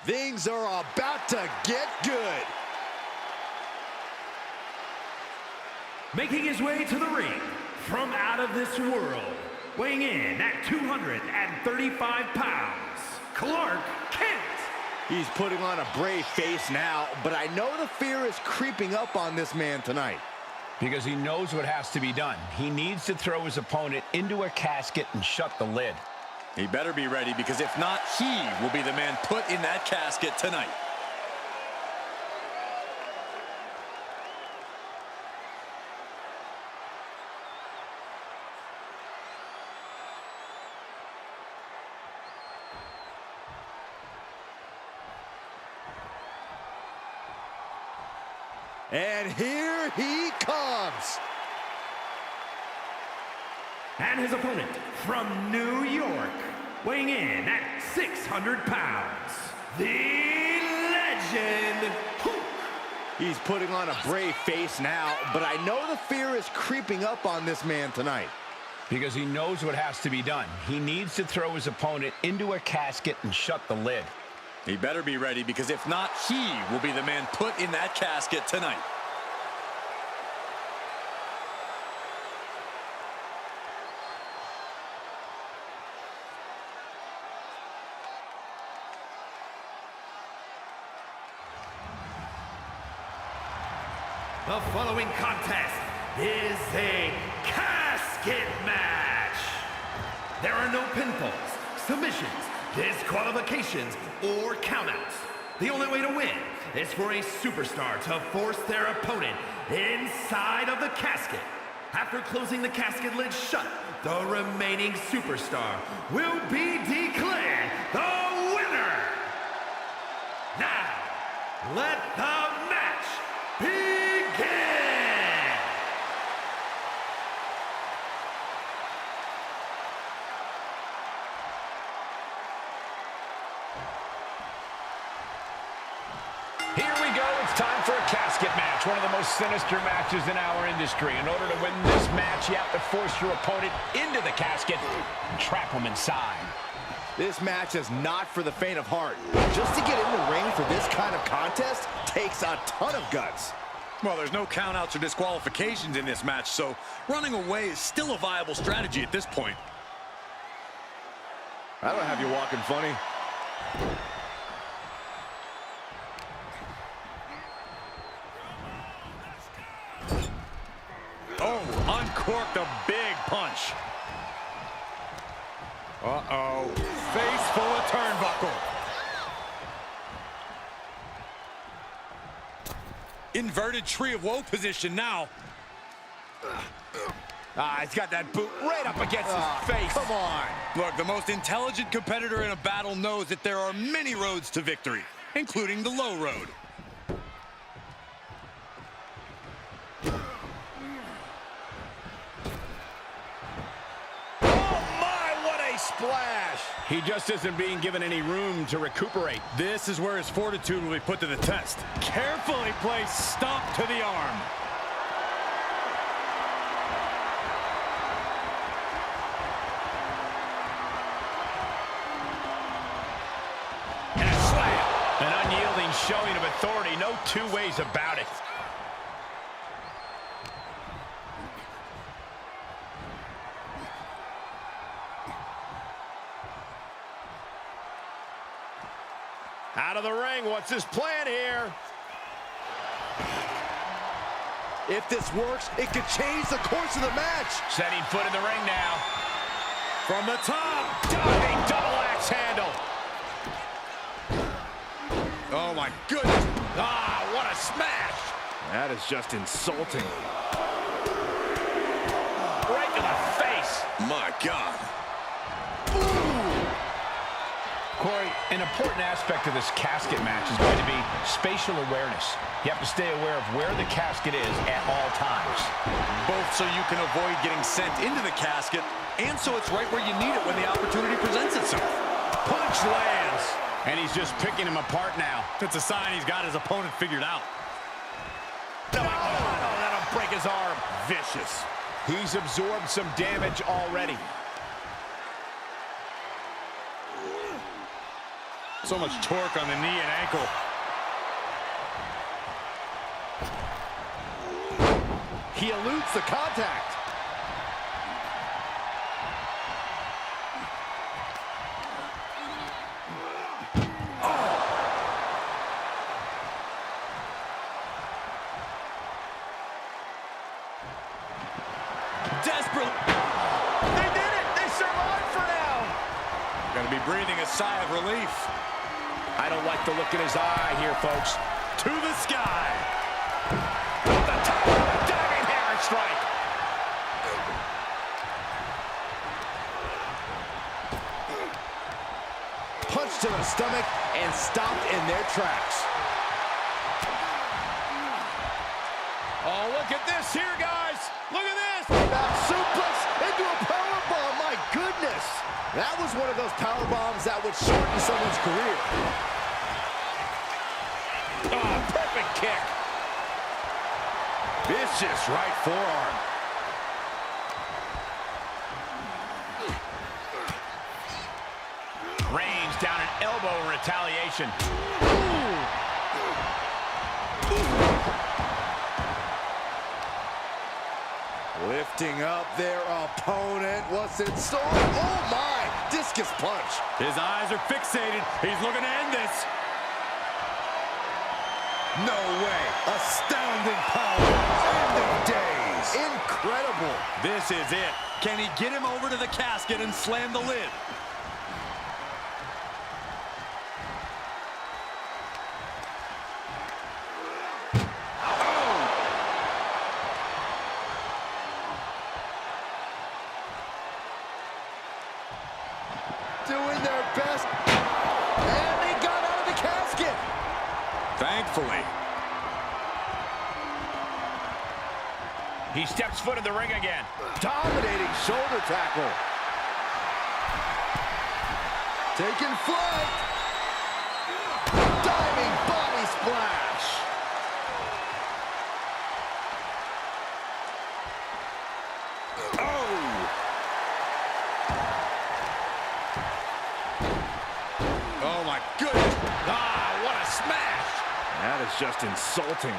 Things are about to get good. Making his way to the ring from out of this world, weighing in at 235 pounds, Clark Kent. He's putting on a brave face now, but I know the fear is creeping up on this man tonight. Because he knows what has to be done. He needs to throw his opponent into a casket and shut the lid. He better be ready, because if not, he will be the man put in that casket tonight. And here he comes. And his opponent from New York, weighing in at 600 pounds, the Legend, Hook. He's putting on a brave face now, but I know the fear is creeping up on this man tonight. Because he knows what has to be done. He needs to throw his opponent into a casket and shut the lid. He better be ready, because if not, he will be the man put in that casket tonight. The following contest is a casket match. There are no pinfalls, submissions, disqualifications, or countouts. The only way to win is for a superstar to force their opponent inside of the casket. After closing the casket lid shut, the remaining superstar will be declared the winner. Now, let the match begin. Here we go. It's time for a casket match. One of the most sinister matches in our industry. In order to win this match, you have to force your opponent into the casket and trap him inside. This match is not for the faint of heart. Just to get in the ring for this kind of contest takes a ton of guts. Well, there's no countouts or disqualifications in this match, so running away is still a viable strategy at this point. I don't have you walking funny. Oh, uncorked a big punch. Uh-oh. Face full of turnbuckle. Inverted tree of woe position now. He's got that boot right up against his face. Come on. Look, the most intelligent competitor in a battle knows that there are many roads to victory, including the low road. Splash. He just isn't being given any room to recuperate. This is where his fortitude will be put to the test. Carefully placed stomp to the arm. showing of authority, no two ways about it. Out of the ring, what's his plan here? If this works, it could change the course of the match. Setting foot in the ring now. From the top, diving double axe handle. Oh my goodness. Ah, what a smash. That is just insulting. Right to the face. My God. Corey, an important aspect of this casket match is going to be spatial awareness. You have to stay aware of where the casket is at all times. Both so you can avoid getting sent into the casket, and so it's right where you need it when the opportunity presents itself. Punch lands. And he's just picking him apart now. It's a sign he's got his opponent figured out. Oh, that'll break his arm. Vicious. He's absorbed some damage already. So much torque on the knee and ankle. He eludes the contact. Desperate. They did it. They survived for now. Gonna be breathing a sigh of relief. I don't like the look in his eye here, folks. To the sky. Off the top, diving hammer strike. Punch to the stomach and stopped in their tracks. Oh, look at this here, guys. Look at this. Back suplex into a powerbomb. My goodness. That was one of those power bombs that would shorten someone's career. Oh, perfect kick. Vicious right forearm. Reigns down an elbow in retaliation. Lifting up their opponent. What's in store? Oh my! Discus punch. His eyes are fixated. He's looking to end this. No way. Astounding power. End of days. Incredible. This is it. Can he get him over to the casket and slam the lid? Doing their best. And they got out of the casket. Thankfully. He steps foot in the ring again. Dominating shoulder tackle. Taking flight. Diving body splash. Oh. Oh, my goodness. Ah, what a smash. That is just insulting.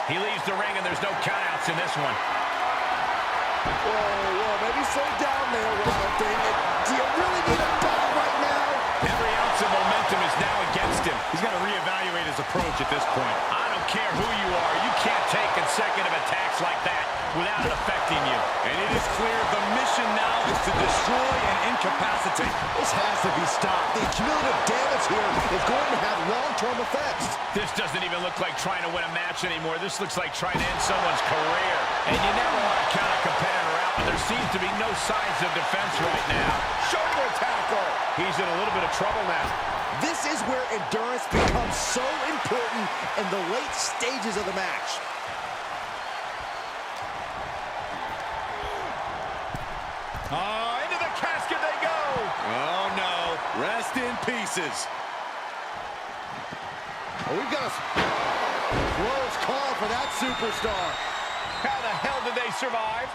He leaves the ring and there's no countouts in this one. Whoa, maybe slow down there, Wild Thing. Do you really need a belt right now? Every ounce of momentum is now against him. He's got to reevaluate his approach at this point. I don't care who you are, you can't take consecutive attacks like that without it affecting you. And it is clear the mission now is to destroy and incapacitate. This has to be stopped. The cumulative damage here is going to have long-term effects. This doesn't even look like trying to win a match anymore. This looks like trying to end someone's career. And you never want to count a competitor out, but there seems to be no signs of defense right now. Shoulder tackle. He's in a little bit of trouble now. This is where endurance becomes so important in the late stages of the match. Oh, into the casket they go. Oh, no. Rest in pieces. Oh, we've got a close call for that superstar. How the hell did they survive?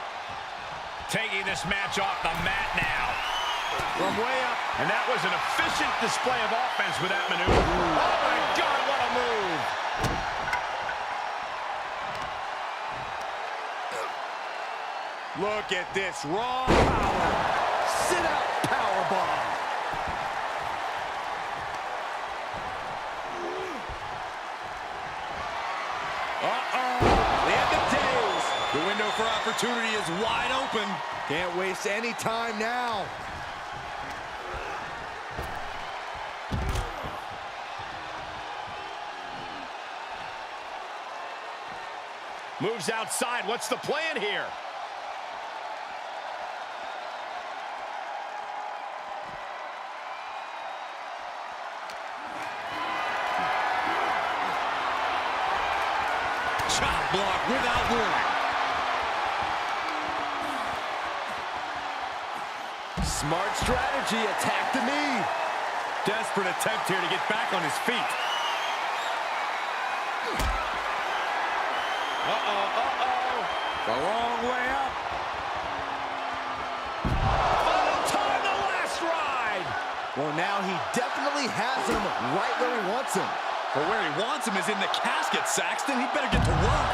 Taking this match off the mat now. From way up. And that was an efficient display of offense with that maneuver. Oh, my God, what a move. Look at this raw power. Sit out powerbomb. The end of days. The window for opportunity is wide open. Can't waste any time now. Moves outside. What's the plan here? Chop block without warning. Smart strategy, attack the knee. Desperate attempt here to get back on his feet. The long way up. Final time, the last ride. Well, now he definitely has him right where he wants him. But where he wants him is in the casket, Saxton. He better get to work.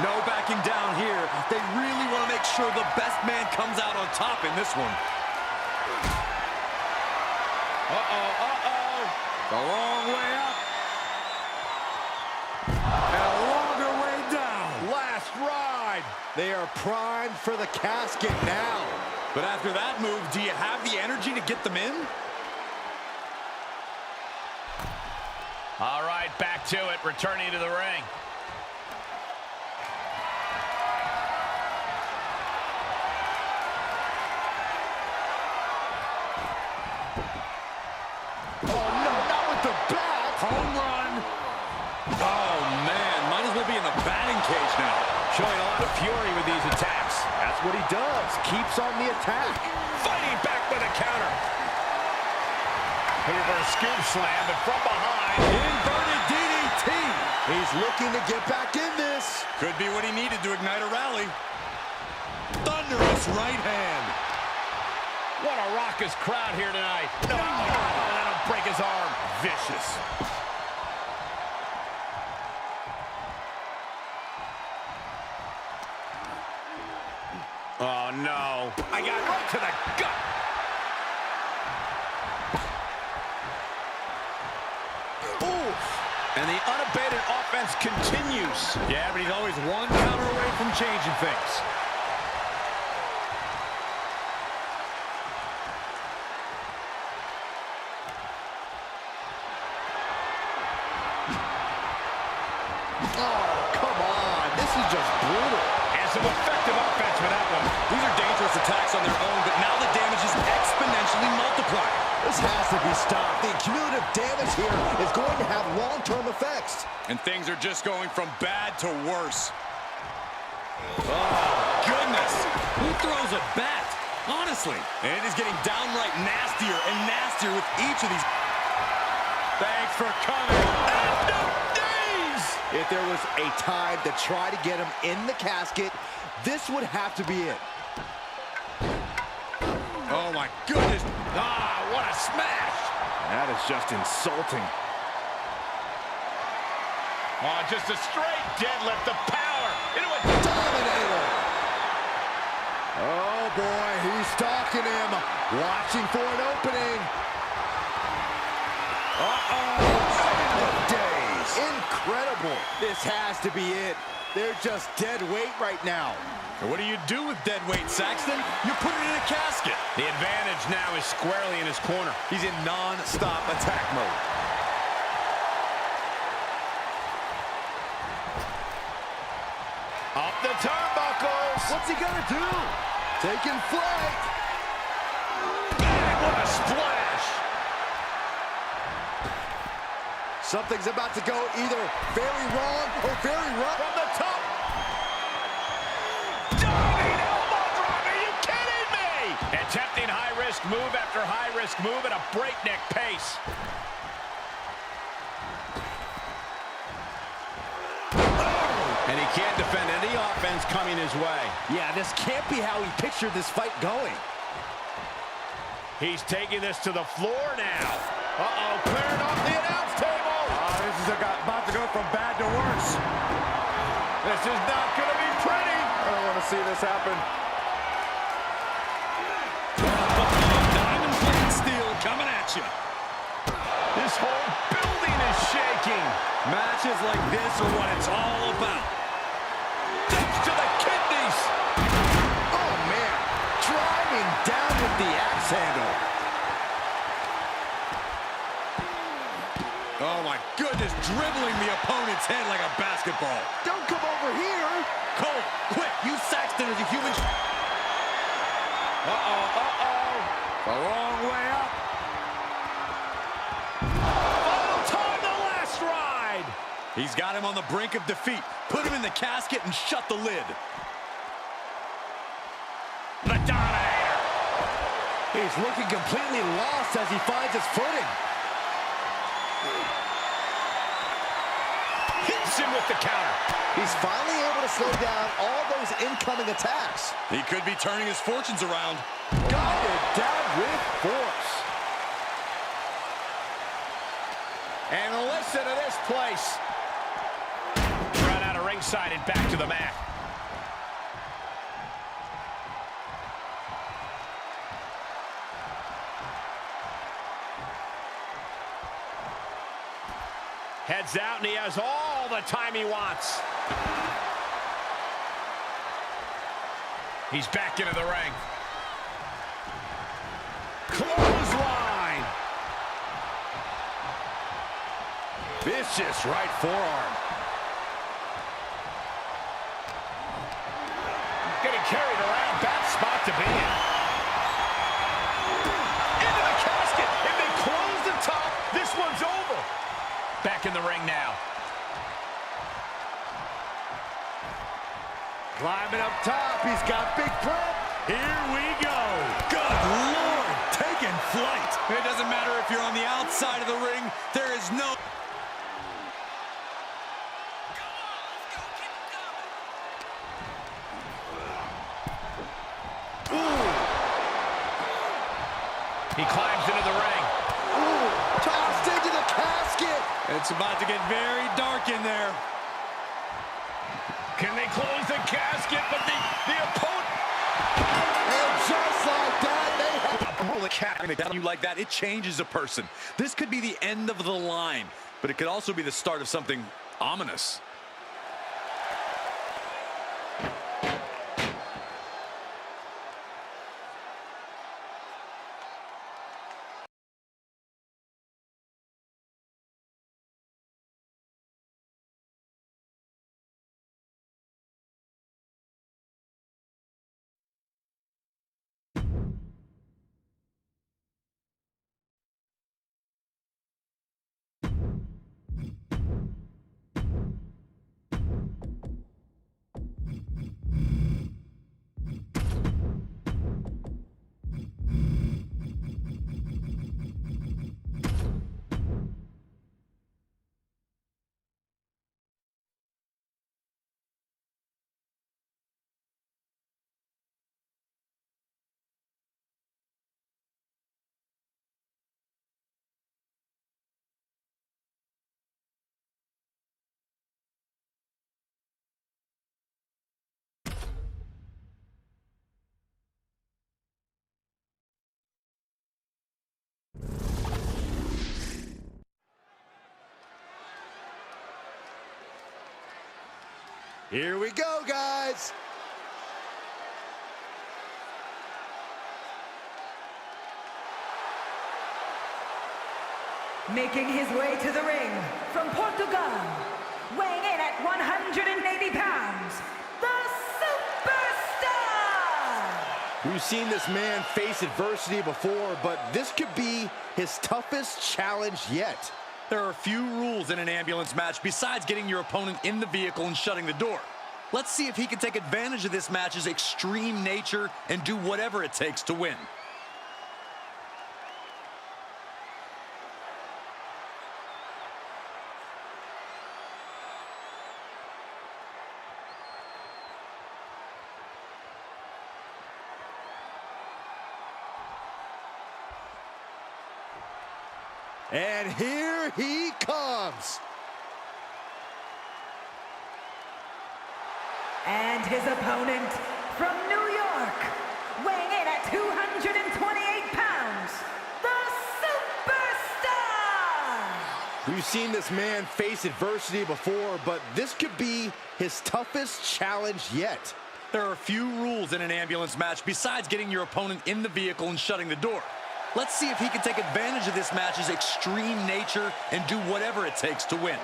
No backing down here. They really want to make sure the best man comes out on top in this one. The long way up. And a longer way down. Last ride. They are primed for the casket now. But after that move, do you have the energy to get them in? All right, back to it, returning to the ring. Oh, no, not with the bat. Home run. Oh, man, might as well be in the batting cage now. Showing a lot of fury with these attacks. That's what he does. Keeps on the attack. Fighting back with a counter. Reverse scoop slam, but from behind. Inverted DDT. He's looking to get back in this. Could be what he needed to ignite a rally. Thunderous right hand. What a raucous crowd here tonight. No, that'll break his arm. Vicious. Oh, no. I got right to the gut. And the unabated offense continues. Yeah, but he's always one counter away from changing things. Oh, come on. This is just brutal. And some effective offense for that one. These are dangerous attacks on their own, but now the damage is exponentially multiplied. This has to be stopped. The cumulative damage here is going to have long-term effects. And things are just going from bad to worse. Oh, goodness. Who throws a bat? Honestly. And it is getting downright nastier and nastier with each of these. Thanks for coming. End of days. If there was a time to try to get him in the casket, this would have to be it. Oh, my goodness. Ah, what a smash. That is just insulting. Oh, just a straight deadlift, the power into a Dominator. Oh, boy, he's stalking him. Watching for an opening. End of days. Incredible. This has to be it. They're just dead weight right now. And what do you do with dead weight, Saxton? You put it in a casket. The advantage now is squarely in his corner. He's in non-stop attack mode. Up the turnbuckles. What's he gonna do? Taking flight. What a splash. Something's about to go either very wrong or very right. From the top. Diving elbow drop. Are you kidding me? Attempting high-risk move after high-risk move at a breakneck pace. And he can't defend any offense coming his way. Yeah, this can't be how he pictured this fight going. He's taking this to the floor now. Uh-oh, clearing off the announce table. This is about to go from bad to worse. This is not going to be pretty. I don't want to see this happen. Diamond plate steel coming at you. This whole building is shaking. Matches like this are what it's all about. Steps to the kidneys. Oh, man. Driving down with the axe handle. Oh, my goodness. Dribbling the opponent's head like a basketball. Don't come over here. Cole, quick. Use Saxton as a human. The wrong way up. Final time, the last ride. He's got him on the brink of defeat. Put him in the casket and shut the lid. The Dominator. He's looking completely lost as he finds his footing. Hits him with the counter. He's finally able to slow down all those incoming attacks. He could be turning his fortunes around. Guided down with force. And listen to this place. Run out of ringside and back to the mat. Heads out, and he has all the time he wants. He's back into the ring. Clothesline. Vicious right forearm. Getting carried around. Bad spot to be in. Into the casket. If they close the top, this one's over. Back in the ring now. Climbing up top. He's got big prep. Here we go. Good Lord, taking flight. It doesn't matter if you're on the outside of the ring. There is no... He climbs into the ring. Tossed into the casket. It's about to get very dark in there. Can they close the casket? But the opponent... And just like that, they have... Holy cat, you like that, it changes a person. This could be the end of the line, but it could also be the start of something ominous. Here we go, guys. Making his way to the ring from Portugal, weighing in at 180 pounds, the Superstar! We've seen this man face adversity before, but this could be his toughest challenge yet. There are few rules in an ambulance match besides getting your opponent in the vehicle and shutting the door. Let's see if he can take advantage of this match's extreme nature and do whatever it takes to win. And here he comes. And his opponent from New York, weighing in at 228 pounds, the Superstar! We've seen this man face adversity before, but this could be his toughest challenge yet. There are a few rules in an ambulance match besides getting your opponent in the vehicle and shutting the door. Let's see if he can take advantage of this match's extreme nature and do whatever it takes to win.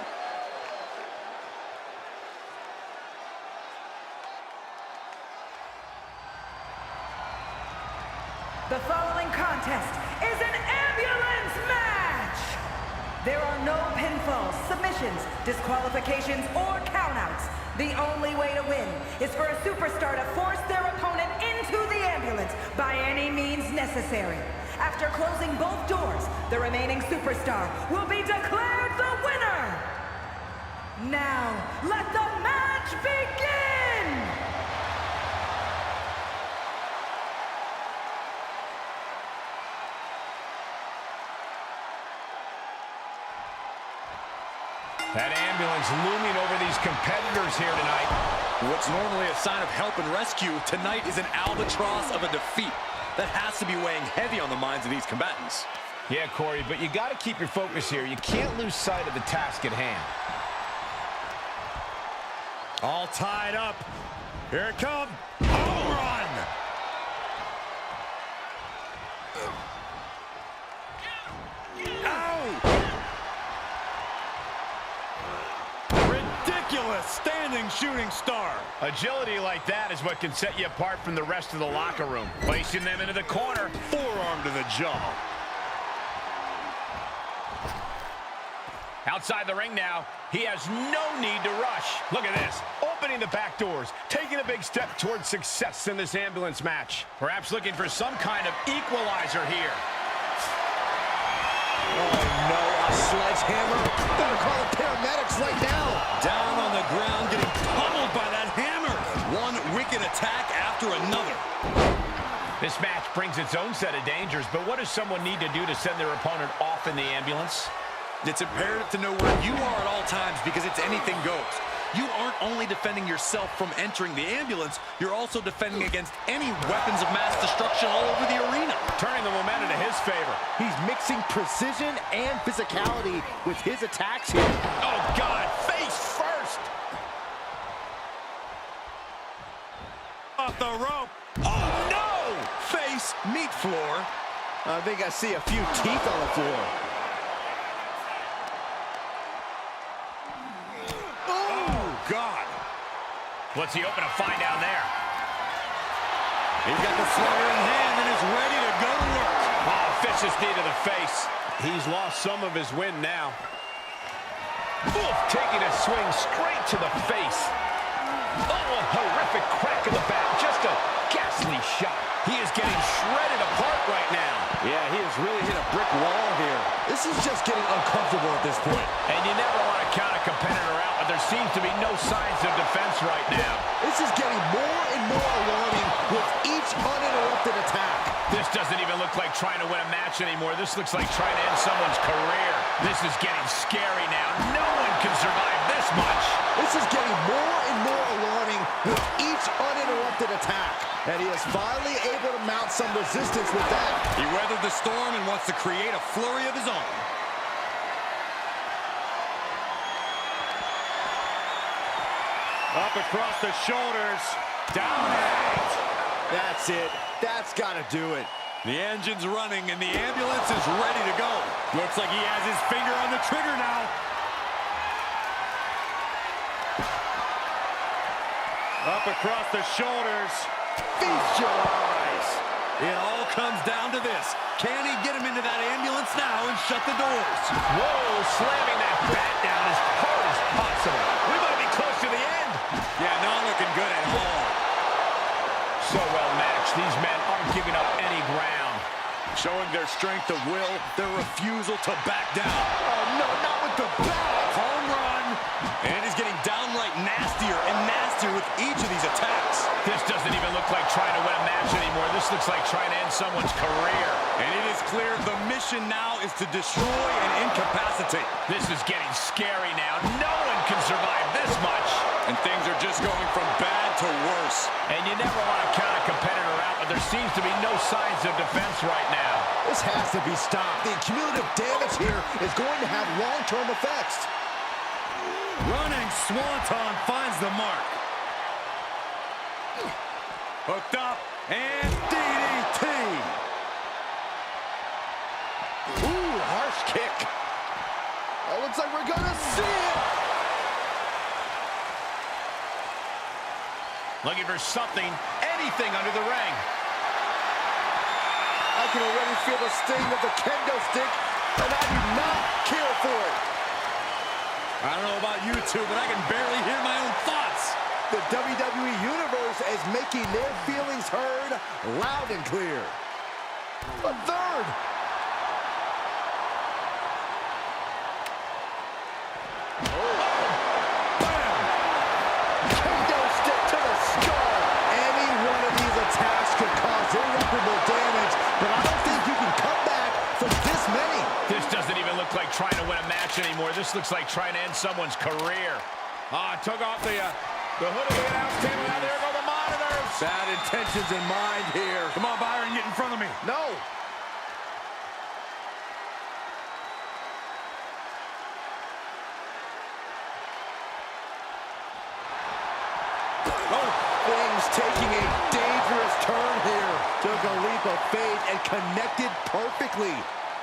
The following contest is an ambulance match! There are no pinfalls, submissions, disqualifications, or countouts. The only way to win is for a superstar to force their opponent into the ambulance by any means necessary. After closing both doors, the remaining superstar will be declared the winner! Now, let the match begin! That ambulance looming over these competitors here tonight. What's normally a sign of help and rescue, tonight is an albatross of a defeat that has to be weighing heavy on the minds of these combatants. Yeah, Corey, but you got to keep your focus here. You can't lose sight of the task at hand. All tied up. Here it comes. Home run. Standing shooting star. Agility like that is what can set you apart from the rest of the locker room. Placing them into the corner. Forearm to the jaw. Outside the ring now. He has no need to rush. Look at this. Opening the back doors. Taking a big step towards success in this ambulance match. Perhaps looking for some kind of equalizer here. Oh, no. A sledgehammer. Gotta call the paramedics right now. Down on the ground, getting pummeled by that hammer. One wicked attack after another. This match brings its own set of dangers, but what does someone need to do to send their opponent off in the ambulance? It's imperative to know where you are at all times because it's anything goes. You aren't only defending yourself from entering the ambulance, you're also defending against any weapons of mass destruction all over the arena. Turning the momentum to his favor. He's mixing precision and physicality with his attacks here. Oh, God, face first. Off the rope. Oh, no! Face, meat floor. I think I see a few teeth on the floor. God. What's he open to find down there? He's got the slugger in hand and is ready to go to work. Oh, vicious knee to the face. He's lost some of his wind now. Oof, taking a swing straight to the face. Oh, a horrific crack in the back. Just a ghastly shot. He is getting shredded apart right now. Yeah, he has really hit a brick wall here. This is just getting uncomfortable at this point. And you never want to count a competitor out, but there seems to be no signs of defense right now. This is getting more and more alarming with each uninterrupted attack. This doesn't even look like trying to win a match anymore. This looks like trying to end someone's career. This is getting scary now. No one can survive this much. This is getting more and more alarming with each uninterrupted attack. And he is finally able to mount some resistance with that. He weathered the storm and wants to create a flurry of his own. Up across the shoulders. Down and out. That's it. That's got to do it. The engine's running and the ambulance is ready to go. Looks like he has his finger on the trigger now. Up across the shoulders. Feast your eyes. It all comes down to this. Can he get him into that ambulance now and shut the doors? Whoa, slamming that bat down as hard as possible. We might be close to the end. Yeah, not looking good at all. So well matched. These men aren't giving up any ground. Showing their strength of will, their refusal to back down. Oh, no, not with the bat. Home run. And he's getting downright nastier and nastier with each of these attacks. This doesn't even look like trying to win a match anymore. This This looks like trying to end someone's career. And it is clear the mission now is to destroy and incapacitate. This is getting scary now. No one can survive this much. And things are just going from bad to worse. And you never want to count a competitor out, but there seems to be no signs of defense right now. This has to be stopped. The cumulative damage here is going to have long-term effects. Running Swanton finds the mark. Hooked up and DDT. Ooh, harsh kick. That looks like we're gonna see it. Looking for something, anything under the ring. I can already feel the sting of the kendo stick, and I do not care for it. I don't know about you two, but I can barely hear my own thoughts. The WWE Universe is making their feelings heard loud and clear. A third. Kendo stick to the skull. Any one of these attacks could cause irreparable damage, but I don't think you can come back from this many. This doesn't even look like trying to win a match anymore. This looks like trying to end someone's career. Took off the hood of the announce table. Now there go the monitors. Bad intentions in mind here. Come on, Byron, get in front of me. No. Things taking a dangerous turn here. Took a leap of faith and connected perfectly.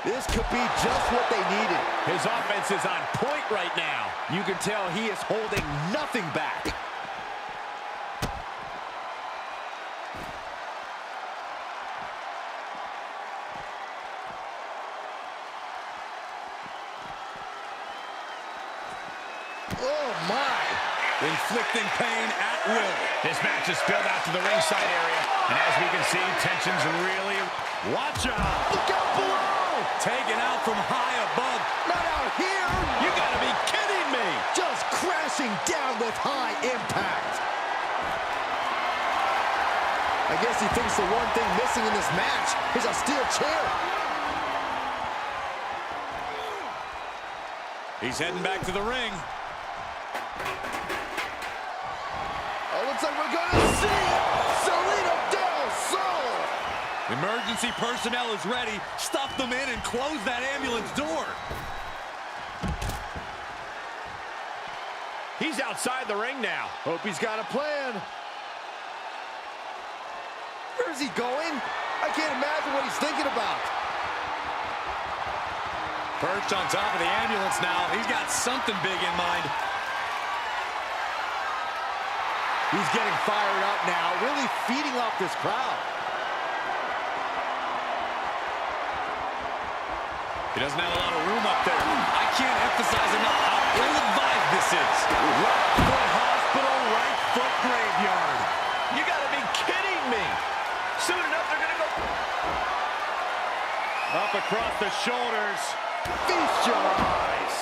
This could be just what they needed. His offense is on point right now. You can tell he is holding nothing back. Oh my! Inflicting pain at will. This match is spilled out to the ringside area. And as we can see, tensions really... Watch out! Look out below! Taken out from high above. Not out here! You gotta be kidding me! Just crashing down with high impact. I guess he thinks the one thing missing in this match is a steel chair. He's heading back to the ring. Oh, looks like we're gonna see it! Salida del Sol! Emergency personnel is ready. Stuff them in and close that ambulance door. He's outside the ring now. Hope he's got a plan. Where's he going? I can't imagine what he's thinking about. Perched on top of the ambulance now. He's got something big in mind. He's getting fired up now, really feeding off this crowd. He doesn't have a lot of room up there. I can't emphasize enough how ill-advised this is. Left foot hospital, right foot graveyard. You gotta be kidding me. Soon enough, they're gonna go. Up across the shoulders. Feast your eyes.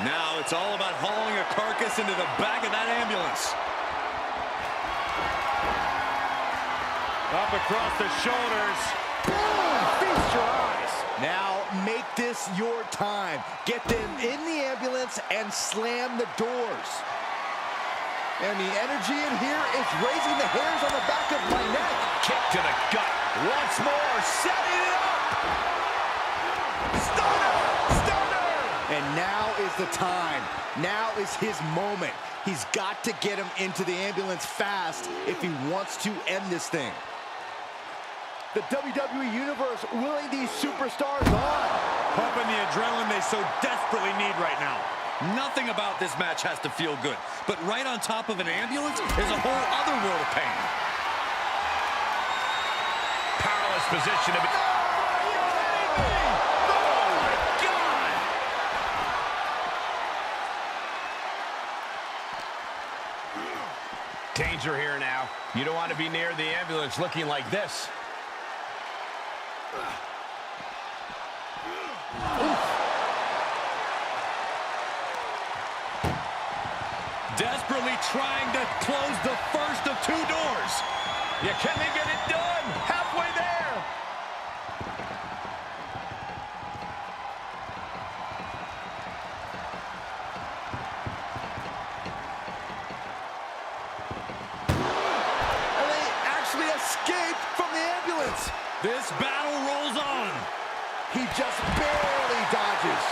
Now it's all about hauling a carcass into the back of that ambulance. Up across the shoulders. Boom! Feast your eyes. Now make this your time. Get them in the ambulance and slam the doors. And the energy in here is raising the hairs on the back of my neck. Kick to the gut. Once more, setting it up. Stunner! Stunner! And now is the time. Now is his moment. He's got to get him into the ambulance fast if he wants to end this thing. The WWE Universe willing these superstars on. Pumping the adrenaline they so desperately need right now. Nothing about this match has to feel good, but right on top of an ambulance is a whole other world of pain. Powerless position to be... Danger here now. You don't want to be near the ambulance looking like this. Desperately trying to close the first of two doors. Yeah, can they get it done? Halfway there. This battle rolls on. He just barely dodges.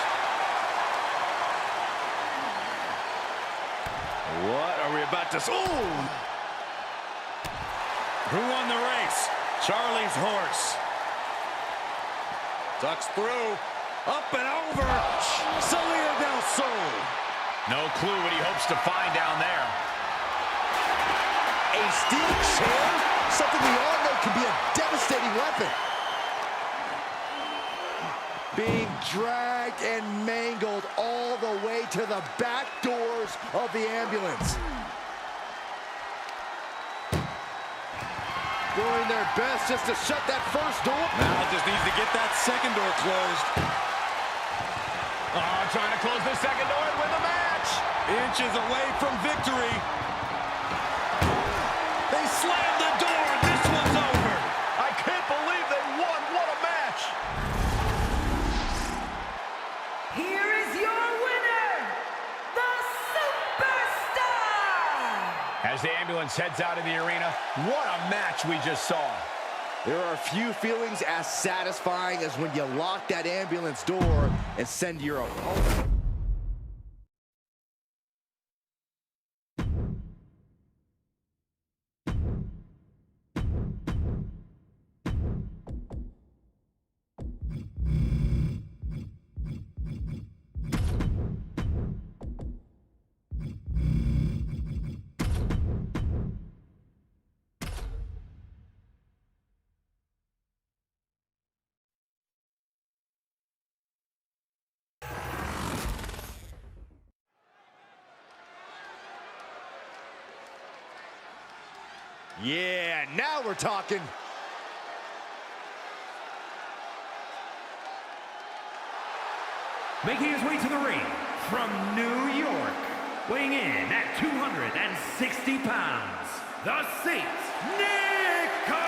What are we about to... Ooh! Who won the race? Charlie's horse. Ducks through. Up and over. Salida del Sol. No clue what he hopes to find down there. A steel chair? Something we all know can be a devastating weapon. Being dragged and mangled all the way to the back doors of the ambulance. Doing their best just to shut that first door. Now just needs to get that second door closed. Oh, trying to close the second door and win the match. Inches away from victory. They slammed the door. This one's over. I can't believe they won. What a match. Here is your winner, the Superstar! As the ambulance heads out of the arena, what a match we just saw. There are few feelings as satisfying as when you lock that ambulance door and send your opponent. Yeah, now we're talking. Making his way to the ring from New York, weighing in at 260 pounds, the Saint, Nicholas!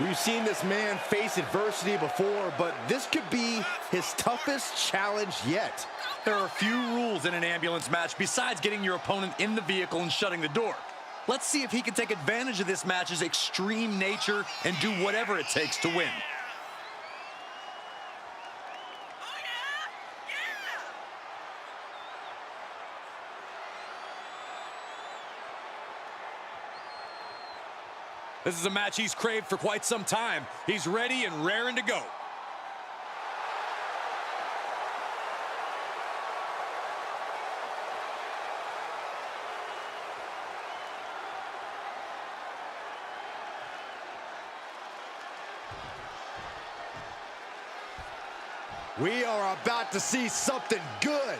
We've seen this man face adversity before, but this could be his toughest challenge yet. There are few rules in an ambulance match besides getting your opponent in the vehicle and shutting the door. Let's see if he can take advantage of this match's extreme nature and do whatever it takes to win. This is a match he's craved for quite some time. He's ready and raring to go. We are about to see something good.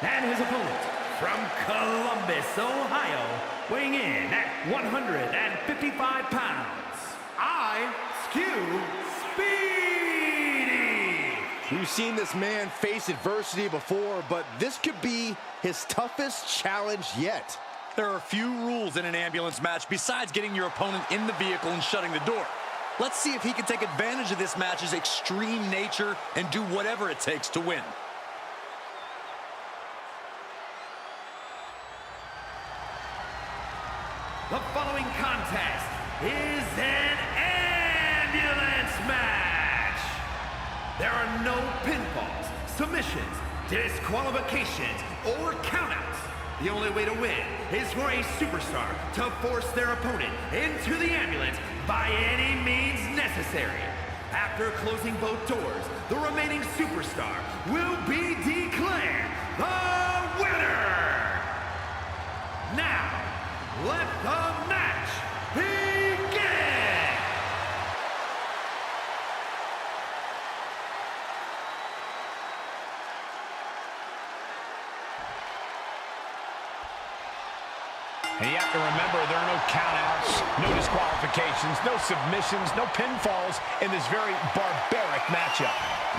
And his opponent from Columbus, Ohio, weighing in at 155 pounds, Speedy! We've seen this man face adversity before, but this could be his toughest challenge yet. There are few rules in an ambulance match besides getting your opponent in the vehicle and shutting the door. Let's see if he can take advantage of this match's extreme nature and do whatever it takes to win. The following contest is an ambulance match. There are no pinfalls, submissions, disqualifications, or countouts. The only way to win is for a superstar to force their opponent into the ambulance by any means necessary. After closing both doors, the remaining superstar will be declared the winner. Now, let the match begin! And you have to remember, there are no countouts, no disqualifications, no submissions, no pinfalls in this very barbaric matchup.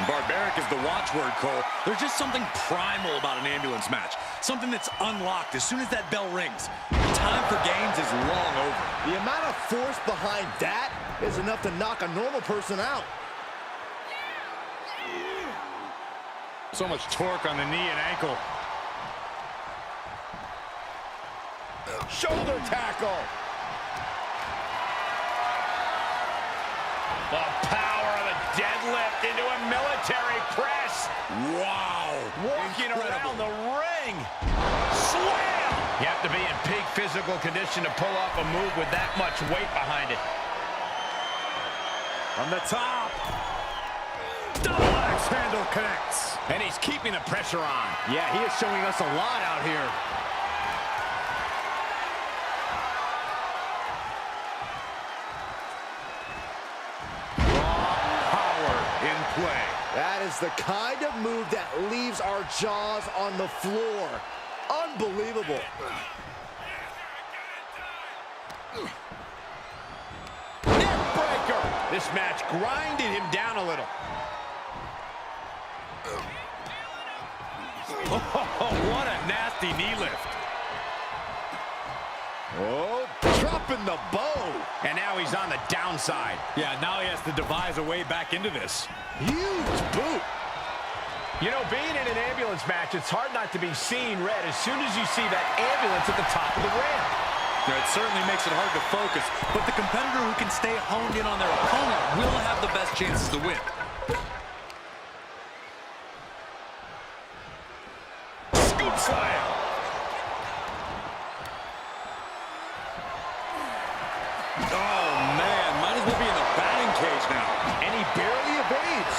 Barbaric is the watchword, Cole. There's just something primal about an ambulance match. Something that's unlocked as soon as that bell rings. The time for games is long over. The amount of force behind that is enough to knock a normal person out. So much torque on the knee and ankle. Shoulder tackle. The power of a deadlift into a military press. Wow. Walking around the ring. Slam! You have to be in peak physical condition to pull off a move with that much weight behind it. On the top. Double axe handle connects. And he's keeping the pressure on. Yeah, he is showing us a lot out here. Play. That is the kind of move that leaves our jaws on the floor. Unbelievable. Neck breaker. This match grinded him down a little. Oh, what a nasty knee lift. Oh, dropping the bow. And now he's on the downside. Yeah, now he has to devise a way back into this. Huge boot. You know, being in an ambulance match, it's hard not to be seeing red as soon as you see that ambulance at the top of the ramp. Now, it certainly makes it hard to focus, but the competitor who can stay honed in on their opponent will have the best chances to win. Scoop slam. Oh, man, might as well be in the batting cage now. And he barely evades.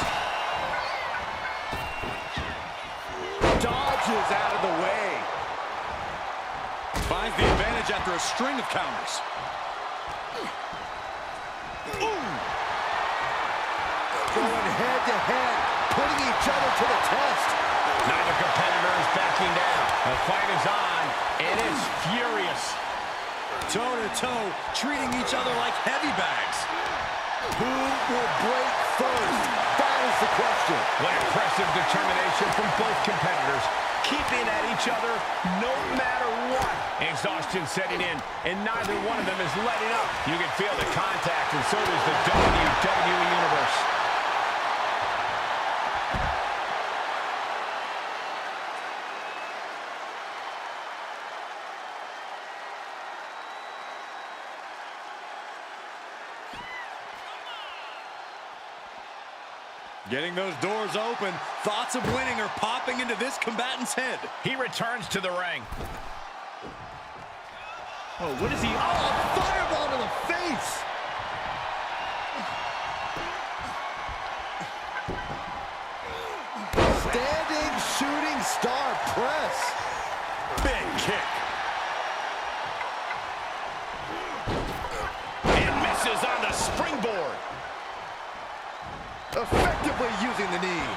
Dodges out of the way. Finds the advantage after a string of counters. Ooh. Going head to head, putting each other to the test. Neither competitor is backing down. The fight is on, and it's furious. Toe-to-toe, treating each other like heavy bags. Who will break first? That is the question. What impressive determination from both competitors, keeping at each other no matter what. Exhaustion setting in, and neither one of them is letting up. You can feel the contact, and so does the WWE Universe. Getting those doors open, thoughts of winning are popping into this combatant's head. He returns to the ring. Oh, what is he? Oh, a fireball to the face! Standing shooting star press. Big kick. And misses on the springboard. Effectively using the knee.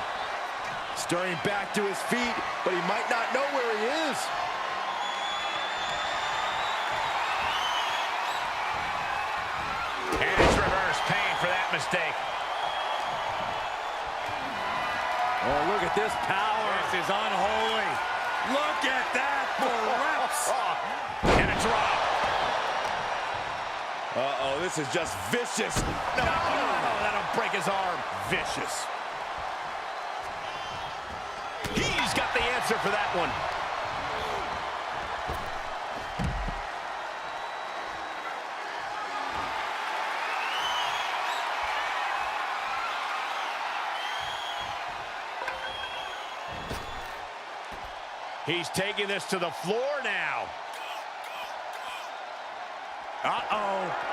Stirring back to his feet, but he might not know where he is. And it's reverse pain for that mistake. Oh, look at this power. This is unholy. Look at that for reps. And a drop. Uh-oh, this is just vicious. No, that'll break his arm. Vicious. He's got the answer for that one. He's taking this to the floor now. Uh-oh.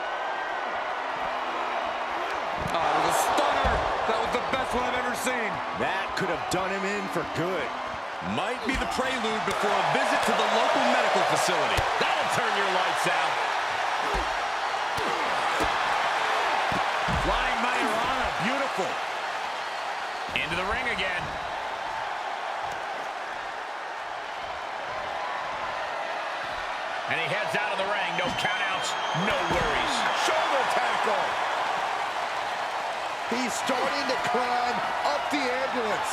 Oh, it was a stunner. That was the best one I've ever seen. That could have done him in for good. Might be the prelude before a visit to the local medical facility. That'll turn your lights out. Flying Mayorana, beautiful. Into the ring again. And he heads out of the ring. No countouts, no worries. Shoulder tackle. He's starting to climb up the ambulance.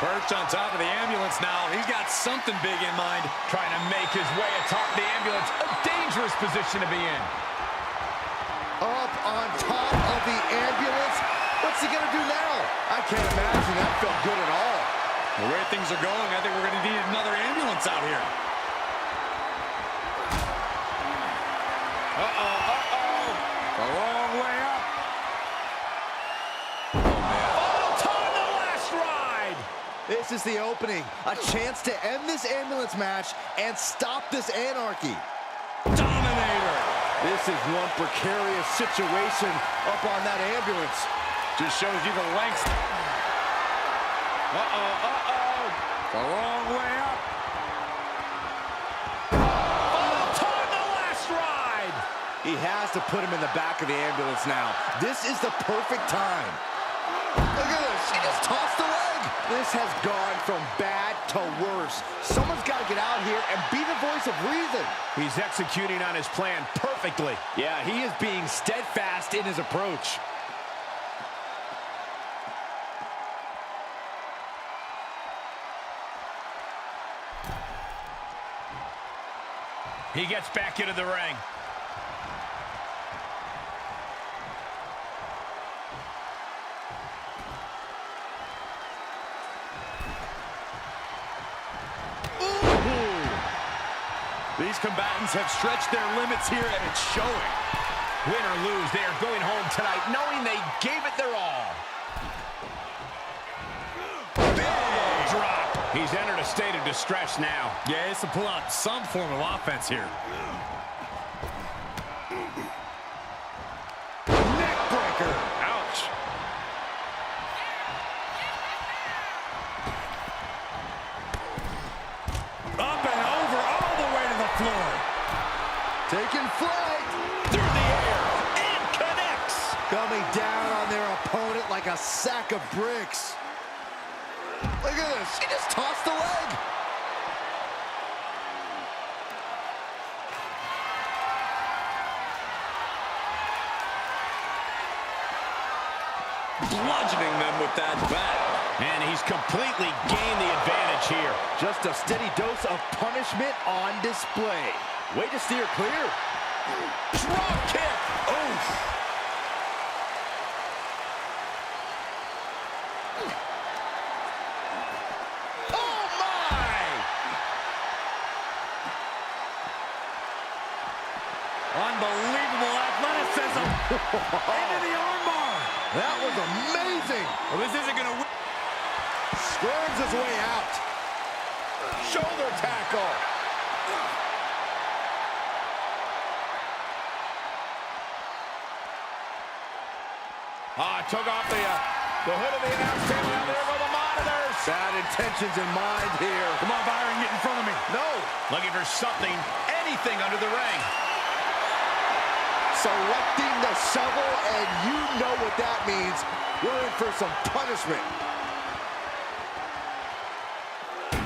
Perched on top of the ambulance now. He's got something big in mind. Trying to make his way atop the ambulance. A dangerous position to be in. Up on top of the ambulance. What's he going to do now? I can't imagine that felt good at all. The way things are going, I think we're going to need another ambulance out here. Uh-oh, uh-oh. Oh, This is the opening. A chance to end this ambulance match and stop this anarchy. Dominator. This is one precarious situation up on that ambulance. Just shows you the lengths. The wrong way up. He has to put him in the back of the ambulance now. This is the perfect time. Look at this. He just tossed the leg. This has gone from bad to worse. Someone's got to get out here and be the voice of reason. He's executing on his plan perfectly. Yeah, he is being steadfast in his approach. He gets back into the ring. These combatants have stretched their limits here, and it's showing. Win or lose, they are going home tonight knowing they gave it their all. Big drop. He's entered a state of distress now. Yeah, he has to pull out some form of offense here. Neck breaker. Ouch. Up and over, all the way to the floor. Taking flight. Through the air. And connects. Coming down on their opponent like a sack of bricks. Look at this. He just tossed the leg. Bludgeoning them with that bat. And he's completely gained the advantage here. Just a steady dose of punishment on display. Way to steer clear. Drop kick. Oof. Oh, my. Unbelievable athleticism. Into the armbar. That was amazing. Well, this isn't going to win. Squirms his way out. Shoulder tackle. Took off the hood of the announce table. Now there go the monitors. Bad intentions in mind here. Come on, Byron, get in front of me. No. Looking for something, anything under the ring. Selecting the shovel, and you know what that means. We're in for some punishment.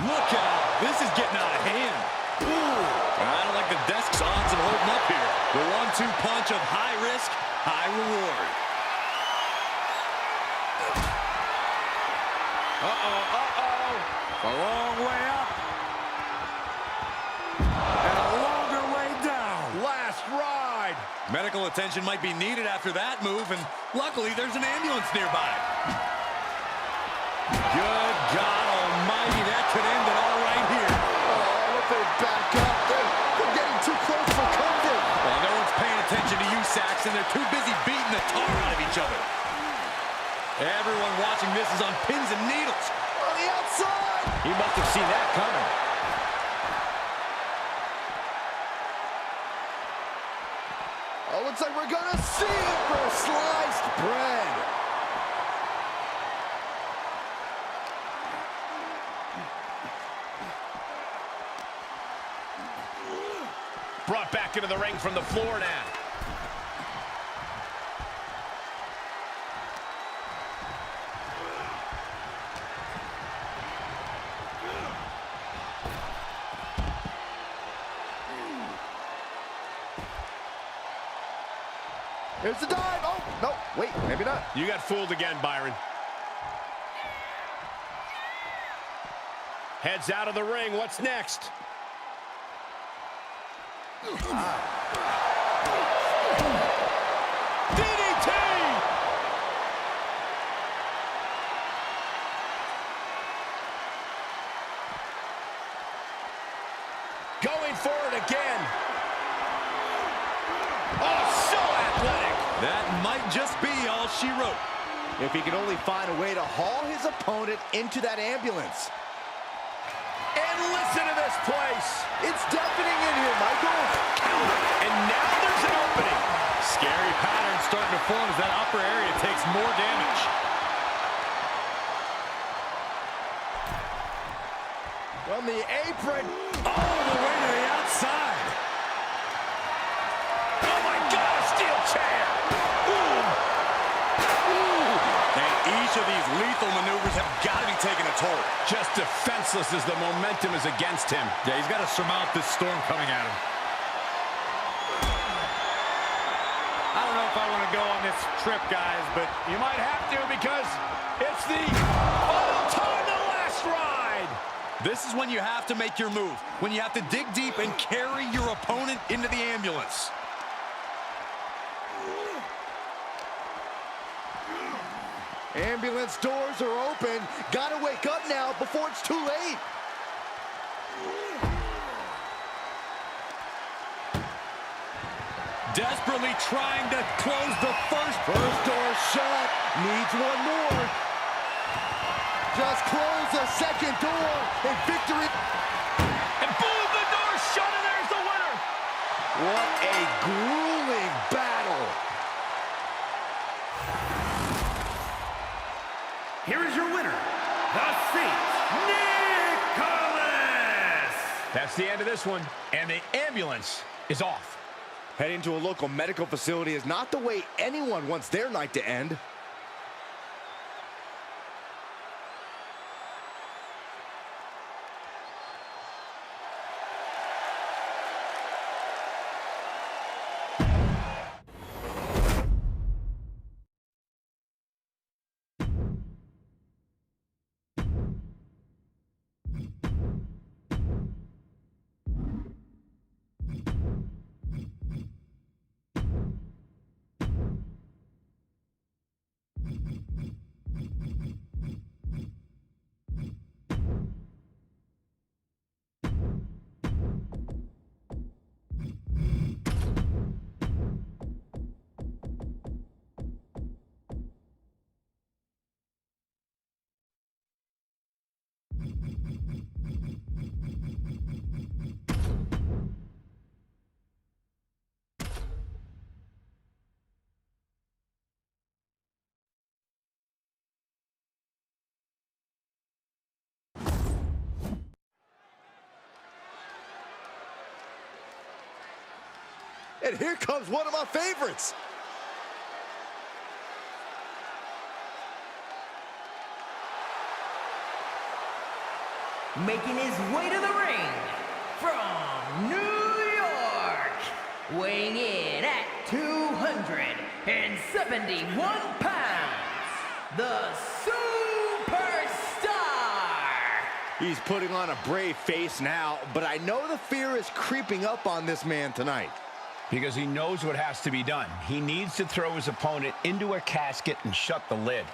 Look out. This is getting out of hand. Ooh. I don't like the desk's odds of holding up here. The 1-2 punch of high risk, high reward. A long way up. And a longer way down. Last ride. Medical attention might be needed after that move, and luckily there's an ambulance nearby. Good God almighty, that could end it all right here. Oh, if they back up, they're getting too close for comfort. Well, no one's paying attention to you, Saxon. They're too busy beating the tar out of each other. Everyone watching this is on pins and needles. On the outside. He must have seen that coming. Oh, looks like we're gonna see it for sliced bread. Brought back into the ring from the floor now. Here's the dive. Oh, no, wait, maybe not. You got fooled again, Byron. Heads out of the ring. What's next? DDT! Going for it again. Oh, so athletic. That might just be all she wrote. If he can only find a way to haul his opponent into that ambulance. And listen to this place. It's deafening in here, Michael. And now there's an opening. Scary pattern starting to form as that upper area takes more damage. From the apron. All the way to the outside. Oh my God, a steel chair. And each of these lethal maneuvers have got to be taking a toll. Just defenseless as the momentum is against him. Yeah, he's got to surmount this storm coming at him. I don't know if I want to go on this trip, guys, but you might have to because it's the final time, the last ride. This is when you have to make your move, when you have to dig deep and carry your opponent into the ambulance. Ambulance doors are open. Gotta wake up now before it's too late. Desperately trying to close the first. First door shut. Needs one more. Just close the second door and victory. And boom, the door's shut, and there's the winner. What a grueling battle. Here is your winner, the Saint Nicholas. That's the end of this one, and the ambulance is off. Heading to a local medical facility is not the way anyone wants their night to end. And here comes one of my favorites. Making his way to the ring from New York, weighing in at 271 pounds, the Superstar. He's putting on a brave face now, but I know the fear is creeping up on this man tonight. Because he knows what has to be done. He needs to throw his opponent into a casket and shut the lid.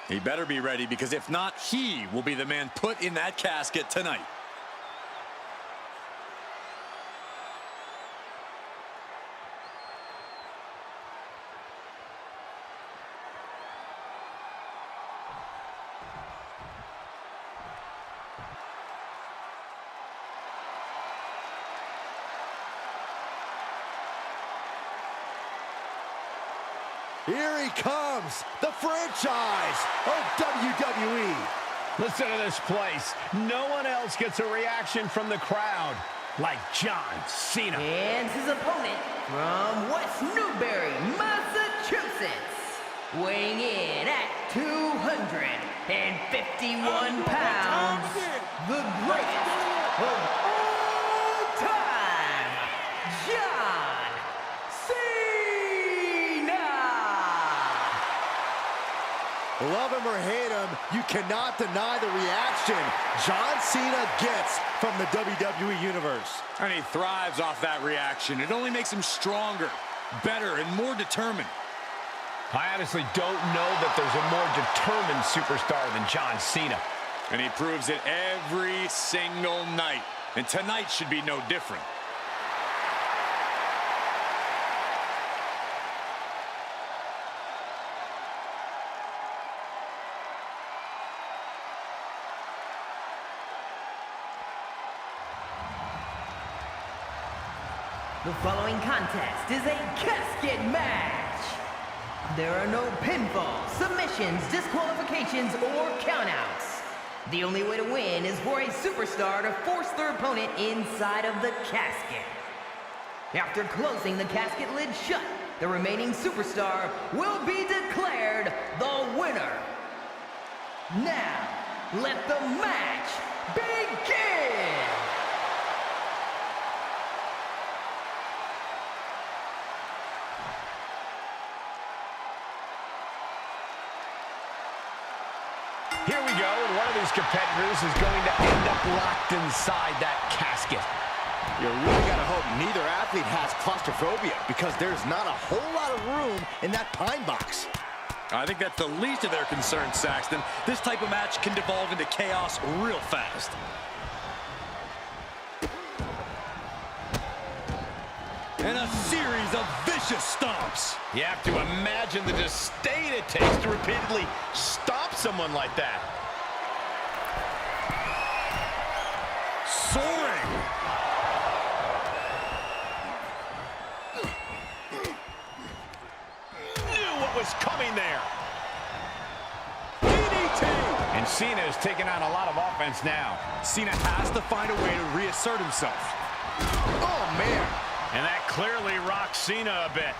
He better be ready, because if not, he will be the man put in that casket tonight. Here he comes, the franchise of WWE. Listen to this place. No one else gets a reaction from the crowd like John Cena. And his opponent from West Newbury, Massachusetts, weighing in at 251 pounds, the greatest of all time, John Cena! Love him or hate him, you cannot deny the reaction John Cena gets from the WWE Universe. And he thrives off that reaction. It only makes him stronger, better, and more determined. I honestly don't know that there's a more determined superstar than John Cena. And he proves it every single night. And tonight should be no different. The following contest is a casket match. There are no pinfalls, submissions, disqualifications, or countouts. The only way to win is for a superstar to force their opponent inside of the casket. After closing the casket lid shut, the remaining superstar will be declared the winner. Now, let the match begin! Here we go, and one of these competitors is going to end up locked inside that casket. You really got to hope neither athlete has claustrophobia, because there's not a whole lot of room in that pine box. I think that's the least of their concerns, Saxton. This type of match can devolve into chaos real fast. And a series of vicious stomps. You have to imagine the disdain it takes to repeatedly stomp someone like that. Soaring. Knew what was coming there. DDT. And Cena is taking on a lot of offense now. Cena has to find a way to reassert himself. Oh, man. And that clearly rocks Cena a bit.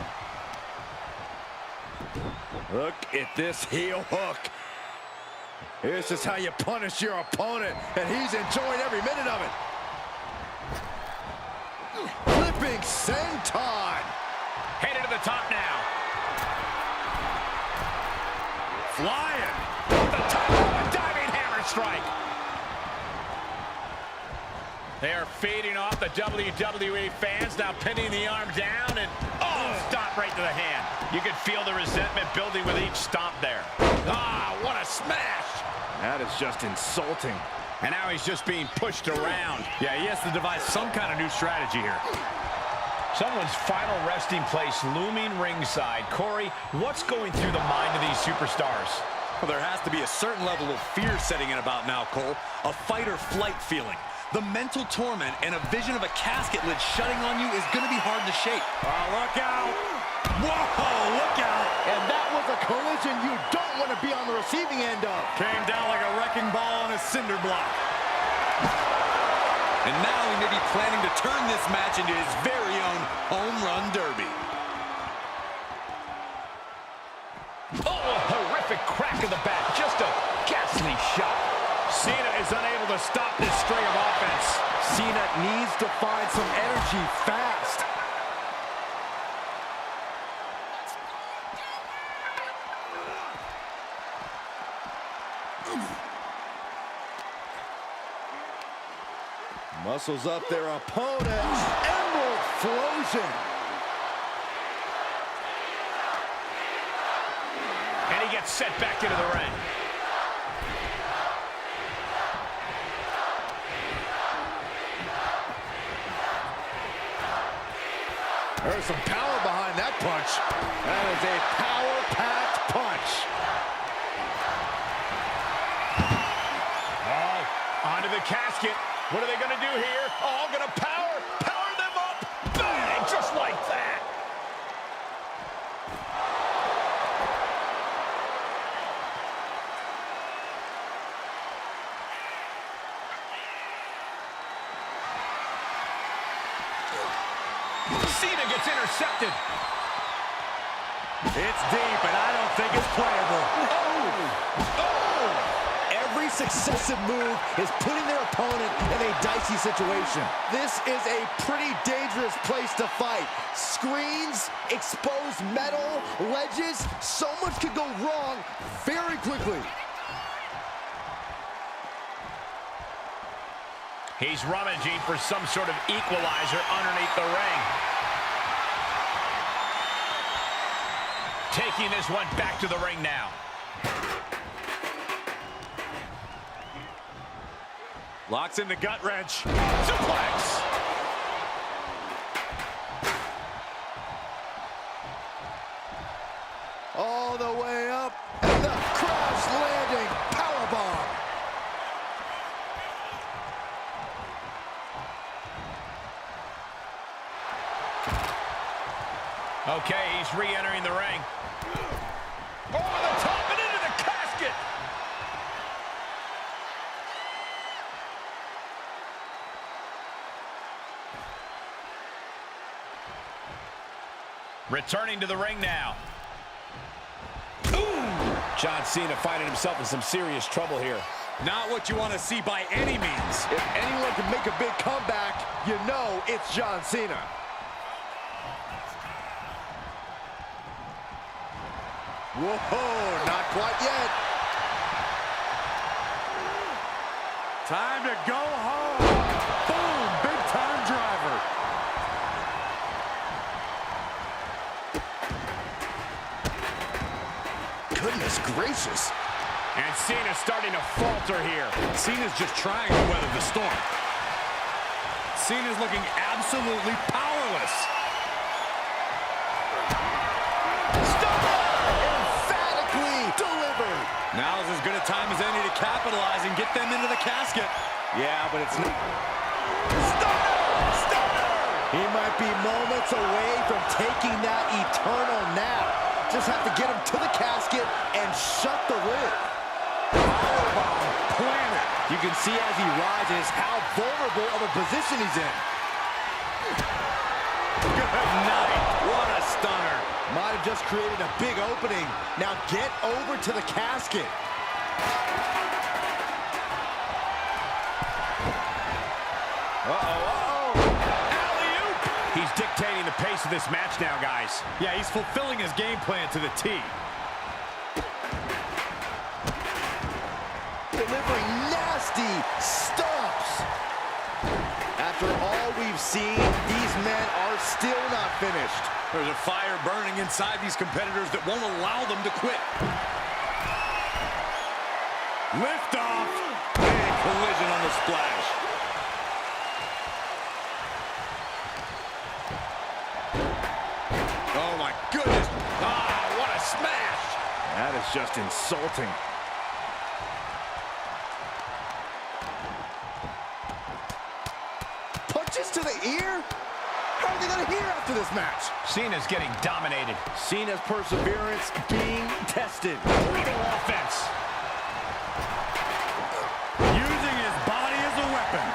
Look at this heel hook. This is how you punish your opponent, and he's enjoying every minute of it. Flipping senton. Headed to the top now. Flying. Off the top of a diving hammer strike. They are feeding off the WWE fans, now pinning the arm down, and stomp right to the hand. You could feel the resentment building with each stomp there. Ah, what a smash! That is just insulting. And now he's just being pushed around. Yeah, he has to devise some kind of new strategy here. Someone's final resting place looming ringside. Corey, what's going through the mind of these superstars? Well, there has to be a certain level of fear setting in about now, Cole. A fight or flight feeling. The mental torment and a vision of a casket lid shutting on you is going to be hard to shake. Oh, look out. Whoa, look out. And that was a collision you don't want to be on the receiving end of. Came down like a wrecking ball on a cinder block. And now he may be planning to turn this match into his very own home run derby. Oh, a horrific crack of the bat. Just a ghastly shot. Cena is unable to stop this string of offense. Cena needs to find some energy fast. Muscles up their opponent. Emerald Flosion. And he gets set back into the ring. There's some power behind that punch. That is a power-packed punch. Oh, onto the casket. What are they going to do here? Oh, going to power them up. Bang, just like that. Cena gets intercepted. It's deep, and I don't think it's playable. Every successive move is putting their opponent in a dicey situation. This is a pretty dangerous place to fight. Screens, exposed metal, ledges, so much could go wrong very quickly. He's rummaging for some sort of equalizer underneath the ring. Taking this one back to the ring now. Locks in the gut wrench. Suplex. All the way up, and the crash landing powerbomb. Okay, he's re-entering the ring. Over the top and into the casket. Returning to the ring now. John Cena finding himself in some serious trouble here. Not what you want to see by any means. If anyone can make a big comeback, you know it's John Cena. Whoa, not quite yet. Time to go home. Boom, big time driver. Goodness gracious. And Cena's starting to falter here. Cena's just trying to weather the storm. Cena's looking absolutely powerless. Emphatically delivered. Now's as good a time as any to capitalize and get them into the casket. Yeah, but it's not. Stunner! He might be moments away from taking that eternal nap. Just have to get him to the casket and shut the lid. Powerbomb planted. You can see as he rises how vulnerable of a position he's in. Good night. What a stunner. Might have just created a big opening. Now get over to the casket. Alley-oop! He's dictating the pace of this match now, guys. Yeah, he's fulfilling his game plan to the T. Delivering nasty stomps. After all we've seen, these men are still not finished. There's a fire burning inside these competitors that won't allow them to quit. Lift off. Big collision on the splash. Oh my goodness. Ah, what a smash. That is just insulting. Punches to the ear? How are they going to hear after this match? Cena's getting dominated. Cena's perseverance being tested. Brutal offense. Using his body as a weapon.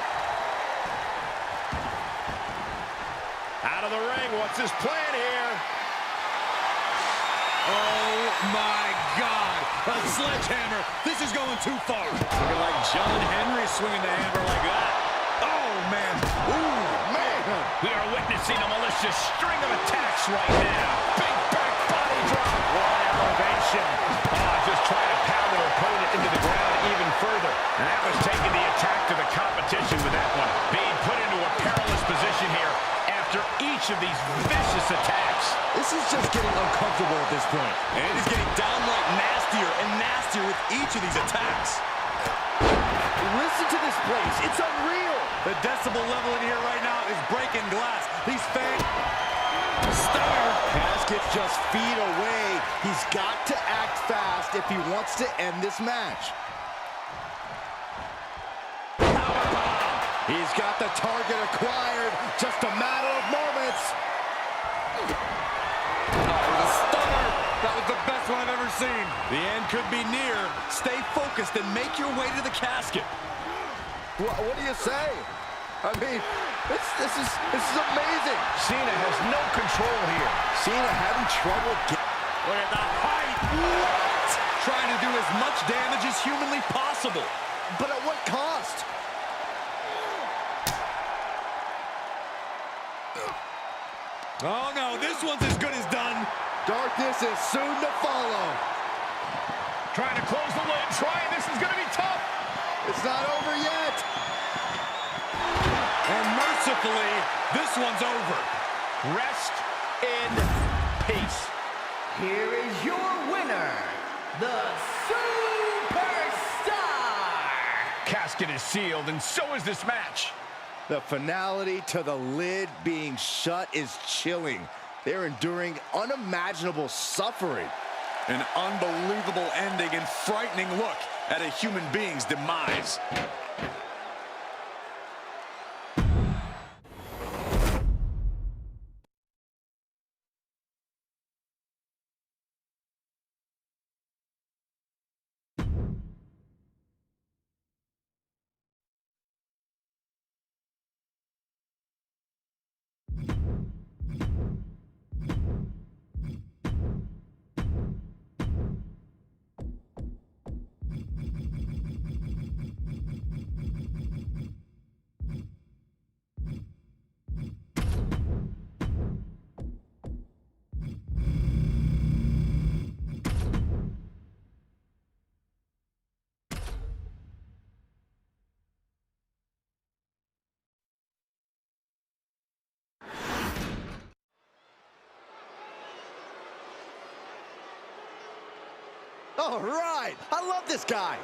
Out of the ring, what's his plan here? Oh my God. A sledgehammer. This is going too far. Looking like John Henry swinging the hammer like that. Oh man. Ooh, man. We are witnessing a malicious string of attacks right now. Big back body drop. What elevation. Just trying to pound their opponent into the ground even further. And that was taking the attack to the competition with that one. Being put into a perilous position here after each of these vicious attacks. This is just getting uncomfortable at this point. And it is getting downright nastier and nastier with each of these attacks. Listen to this place. It's unreal. The decibel level in here right now is breaking glass. These fans... Stunner. Casket's just feet away. He's got to act fast if he wants to end this match. He's got the target acquired. Just a matter of moments. The stunner. That was the best one I've ever seen. The end could be near. Stay focused and make your way to the casket. What do you say? I mean, this is amazing. Cena has no control here. Cena having trouble Look at the height. What? Trying to do as much damage as humanly possible. but at what cost? Oh no, this one's as good as done. Darkness is soon to follow. Trying to close the lid. This is going to be tough. It's not over yet. And mercifully, this one's over. Rest in peace. Here is your winner, the Superstar! Casket is sealed, and so is this match. The finality to the lid being shut is chilling. They're enduring unimaginable suffering. An unbelievable ending and frightening look at a human being's demise. All right, I love this guy.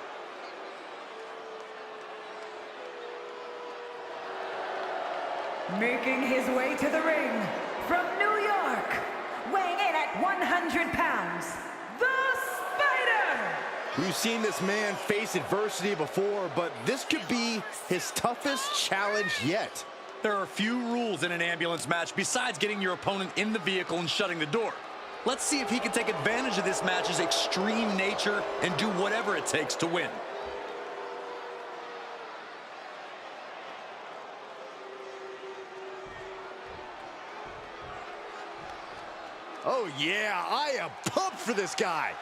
Making his way to the ring from New York, weighing in at 100 pounds, the Spider! We've seen this man face adversity before, but this could be his toughest challenge yet. There are few rules in an ambulance match besides getting your opponent in the vehicle and shutting the door. Let's see if he can take advantage of this match's extreme nature and do whatever it takes to win. Oh yeah, I am pumped for this guy.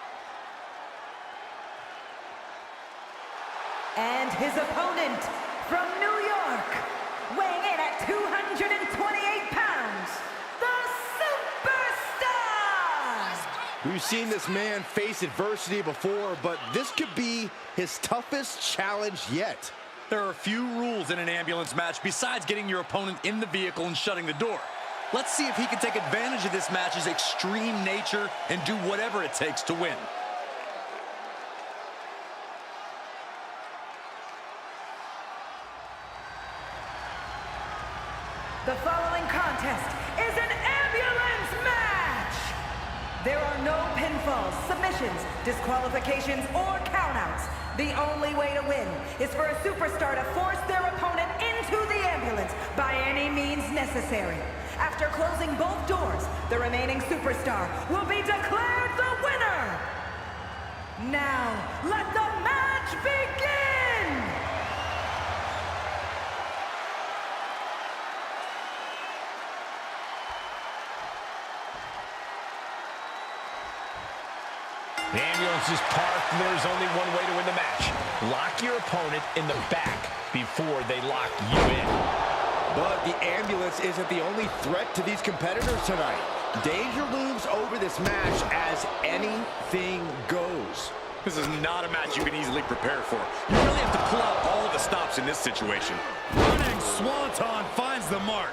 And his opponent from New York, weighing in at 228 pounds, the Superstar! We've seen this man face adversity before, but this could be his toughest challenge yet. There are few rules in an ambulance match besides getting your opponent in the vehicle and shutting the door. Let's see if he can take advantage of this match's extreme nature and do whatever it takes to win. The following contest is an ambulance match! There are no pinfalls, submissions, disqualifications, or countouts. The only way to win is for a superstar to force their opponent into the ambulance by any means necessary. After closing both doors, the remaining superstar will be declared the winner! Now, let the match begin! The ambulance is parked, and there's only one way to win the match. Lock your opponent in the back before they lock you in. But the ambulance isn't the only threat to these competitors tonight. Danger looms over this match as anything goes. This is not a match you can easily prepare for. You really have to pull out all of the stops in this situation. Running Swanton finds the mark.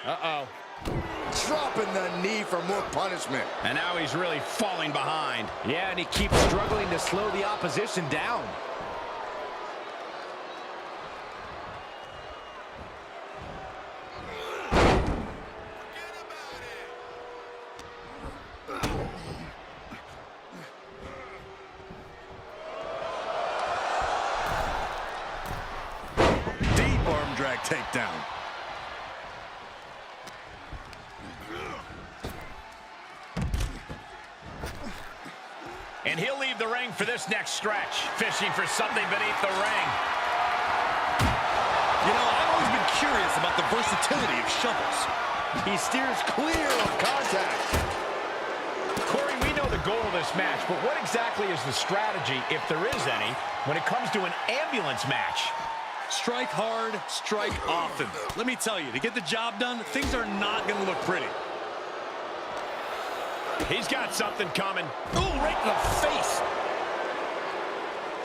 Uh-oh. Dropping the knee for more punishment. And now he's really falling behind. Yeah, and he keeps struggling to slow the opposition down. Deep arm drag takedown. And he'll leave the ring for this next stretch, fishing for something beneath the ring. You know, I've always been curious about the versatility of shovels. He steers clear of contact. Corey, we know the goal of this match, but what exactly is the strategy, if there is any, when it comes to an ambulance match? Strike hard, strike often. Let me tell you, to get the job done, things are not going to look pretty. He's got something coming. Ooh, right in the face.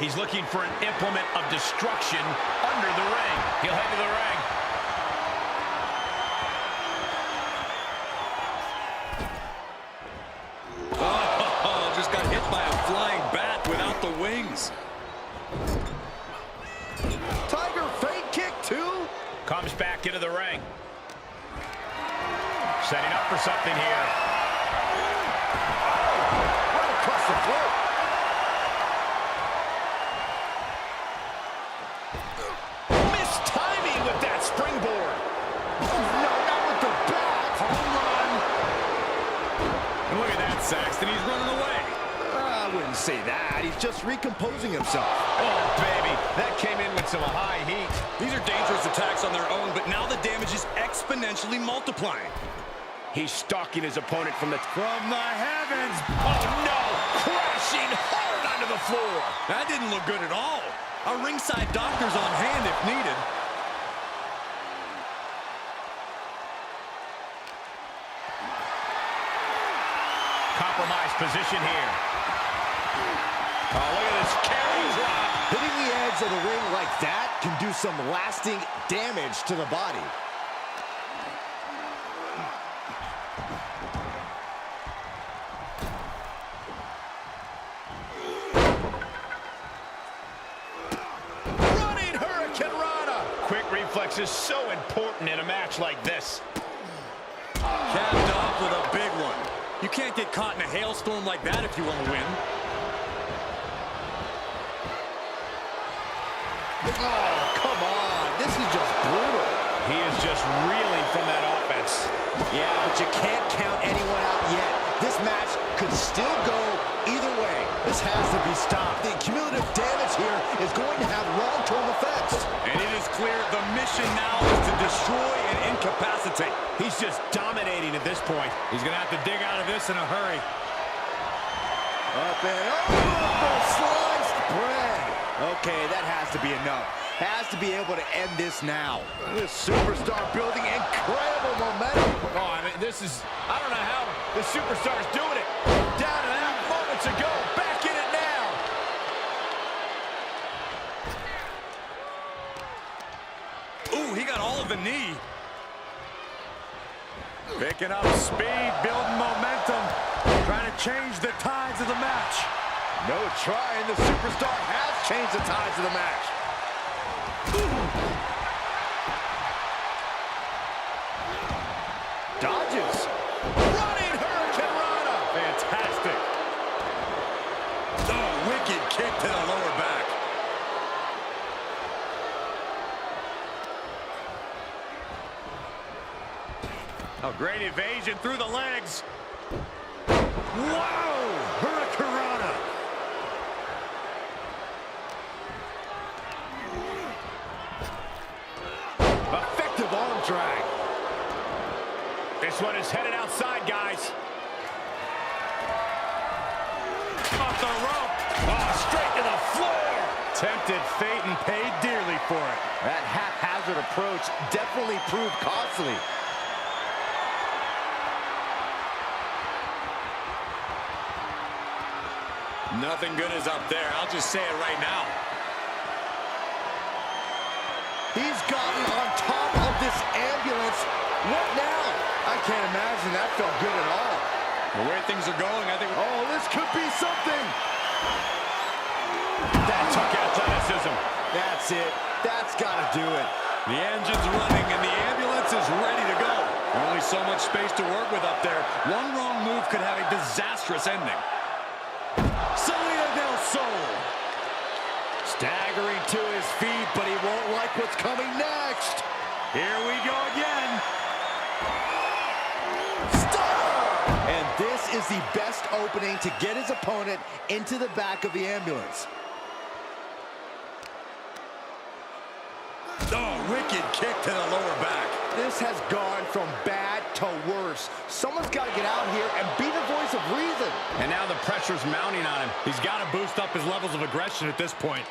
He's looking for an implement of destruction under the ring. He'll head to the ring. Oh, just got hit by a flying bat without the wings. Tiger fake kick too. Comes back into the ring. Setting up for something here. Across the floor. Missed timing with that springboard. No, not with the back. Home run. And look at that, Saxton. He's running away. I wouldn't say that. He's just recomposing himself. Oh, baby. That came in with some high heat. These are dangerous attacks on their own, but now the damage is exponentially multiplying. He's stalking his opponent from the heavens. Oh, no! Crashing hard onto the floor. That didn't look good at all. Our ringside doctor's on hand if needed. Compromised position here. Oh, look at this carry drop. Hitting the edge of the ring like that can do some lasting damage to the body. defense is so important in a match like this. Capped off with a big one. You can't get caught in a hailstorm like that if you want to win. Oh, come on. This is just brutal. He is just reeling from that offense. Yeah, but you can't count anyone out yet. This match could still go either way. This has to be stopped. The cumulative damage here is going to have long-term effects. And it is clear the mission now is to destroy and incapacitate. He's just dominating at this point. He's going to have to dig out of this in a hurry. Up and over, sliced bread. Okay, that has to be enough. Has to be able to end this now. This superstar building incredible momentum. Oh, I mean, this is, I don't know how the superstar's doing it. Down and out moments ago, back in it now. Ooh, he got all of the knee. Picking up speed, building momentum, trying to change the tides of the match. No trying. The superstar has changed the tides of the match. Dodges. Running Hurricane Rana. Fantastic. Oh, wicked kick to the lower back. A great evasion through the legs. Wow! Hurricane Rana. Effective arm drag. This one is headed outside, guys. Off the rope. Oh, straight to the floor. Tempted fate and paid dearly for it. That haphazard approach definitely proved costly. Nothing good is up there. I'll just say it right now. He's gotten on top of this ambulance. What now? I can't imagine that felt good at all. The way things are going, I think... Oh, this could be something. That took athleticism. That's it. That's got to do it. The engine's running and the ambulance is ready to go. Only so much space to work with up there. One wrong move could have a disastrous ending. Cena del Sol. Staggering to his feet, but he won't like what's coming next. Here we go again. Stop! And this is the best opening to get his opponent into the back of the ambulance. Oh, wicked kick to the lower back. This has gone from bad to worse. Someone's got to get out here and be the voice of reason. And now the pressure's mounting on him. He's got to boost up his levels of aggression at this point.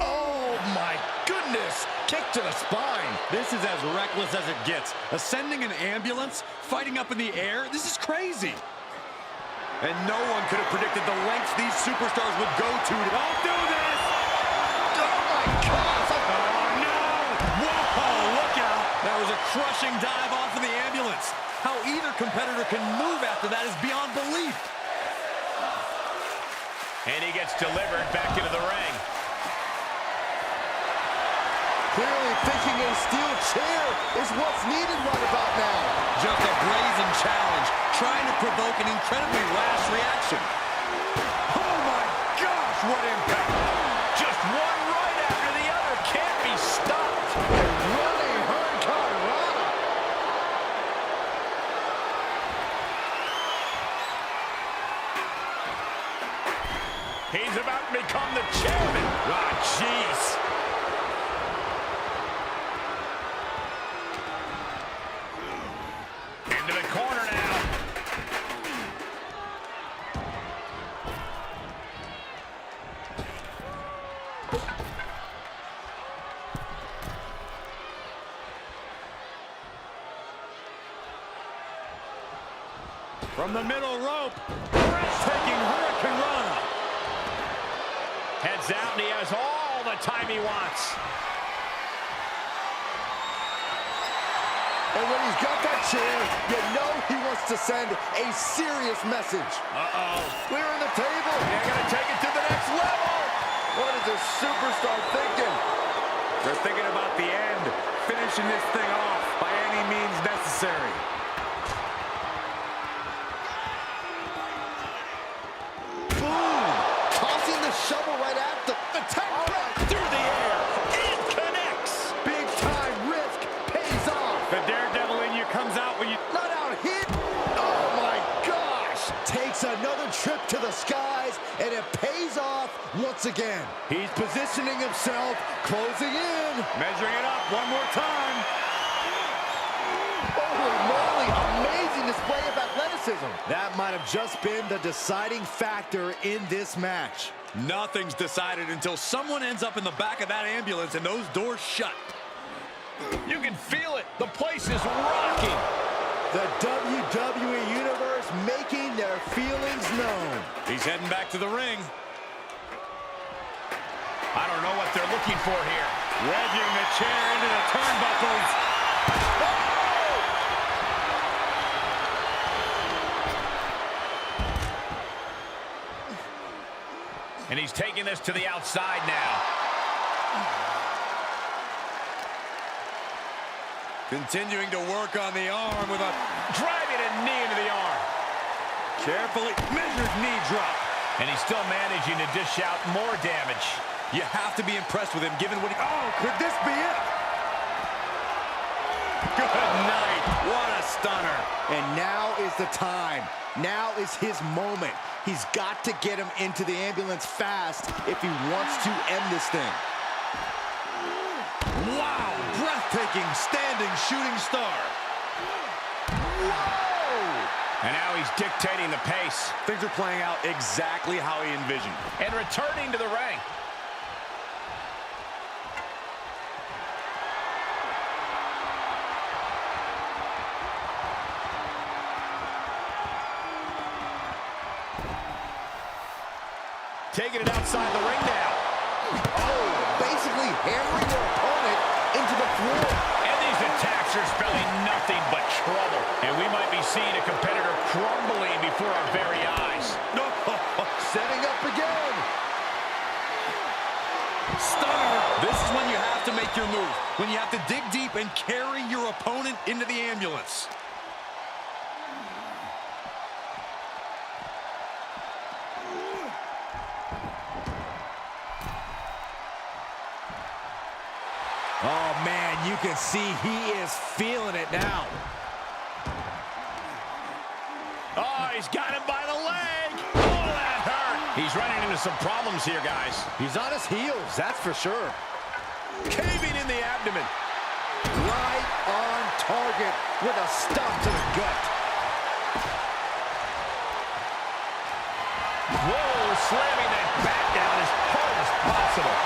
Oh, my goodness. Kick to the spine. This is as reckless as it gets. Ascending an ambulance, fighting up in the air, this is crazy. And no one could have predicted the lengths these superstars would go to. Don't do this! Oh, my gosh. Oh, no! Whoa, look out! That was a crushing dive off of the ambulance. How either competitor can move after that is beyond belief. And he gets delivered back into the ring. Clearly thinking a steel chair is what's needed right about now. Just a brazen challenge, trying to provoke an incredibly rash reaction. Oh, my gosh, what impact! Just one right after the other can't be stopped. Running Hurricane Rana. He's about to become the chairman. Ah, jeez. Into the corner now. From the middle rope, breathtaking Hurricane Rana. Heads out, and he has all the time he wants. And when he's got that chair, you know he wants to send a serious message. Uh-oh. Clearing the table. They're going to take it to the next level. What is this superstar thinking? They're thinking about the end, finishing this thing off by any means necessary. Boom! Tossing the shovel right at the tech through the air. It connects. Big time risk pays off. The daredevil in you comes out when you... Not out hit. Oh my gosh! Takes another trip to the skies, and it pays off once again. He's positioning himself, closing in. Measuring it up one more time. Holy moly, amazing display of athleticism. That might have just been the deciding factor in this match. Nothing's decided until someone ends up in the back of that ambulance and those doors shut. You can feel it. The place is rocking. The WWE Universe making their feelings known. He's heading back to the ring. I don't know what they're looking for here. Wedging the chair into the turnbuckles. And he's taking this to the outside now. Continuing to work on the arm with a Driving a knee into the arm. carefully measured knee drop. And he's still managing to dish out more damage. You have to be impressed with him given what he... Oh, could this be it? Good night. What a stunner. And now is the time. Now is his moment. He's got to get him into the ambulance fast if he wants to end this thing. Wow, breathtaking standing shooting star. And now he's dictating the pace. Things are playing out exactly how he envisioned. And returning to the ring. Taking it outside the ring now. Oh, basically hammering their opponent into the floor. And these attacks are spelling nothing but trouble. And we might be seeing a competitor crumbling before our very eyes. No, setting up again. Stunner. This is when you have to make your move. When you have to dig deep and carry your opponent into the ambulance. Oh, man, you can see he is feeling it now. Oh, he's got him by the leg. Oh, that hurt. He's running into some problems here, guys. He's on his heels, that's for sure. Caving in the abdomen. Right on target with a stomp to the gut. Whoa, slamming that back down as hard as possible.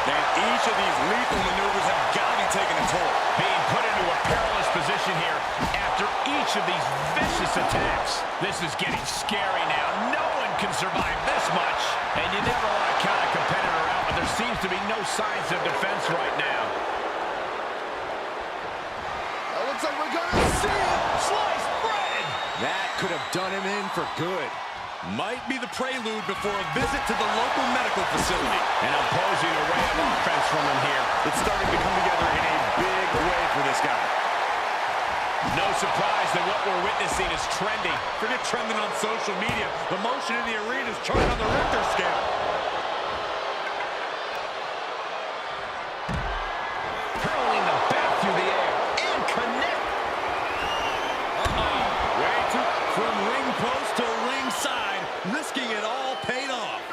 And each of these lethal maneuvers have got to be taking a toll. Being put into a perilous position here after each of these vicious attacks. This is getting scary now. No one can survive this much. And you never want to count a competitor out, but there seems to be no signs of defense right now. That looks like we're gonna see it. Sliced bread! That could have done him in for good. Might be the prelude before a visit to the local medical facility. An opposing array of offense from him here. It's starting to come together in a big way for this guy. No surprise that what we're witnessing is trending. Forget trending on social media. The motion in the arena is charted on the Richter scale. Hurling the bat through the air. And connect. Way too from ring post to ringside, risking it all paid off.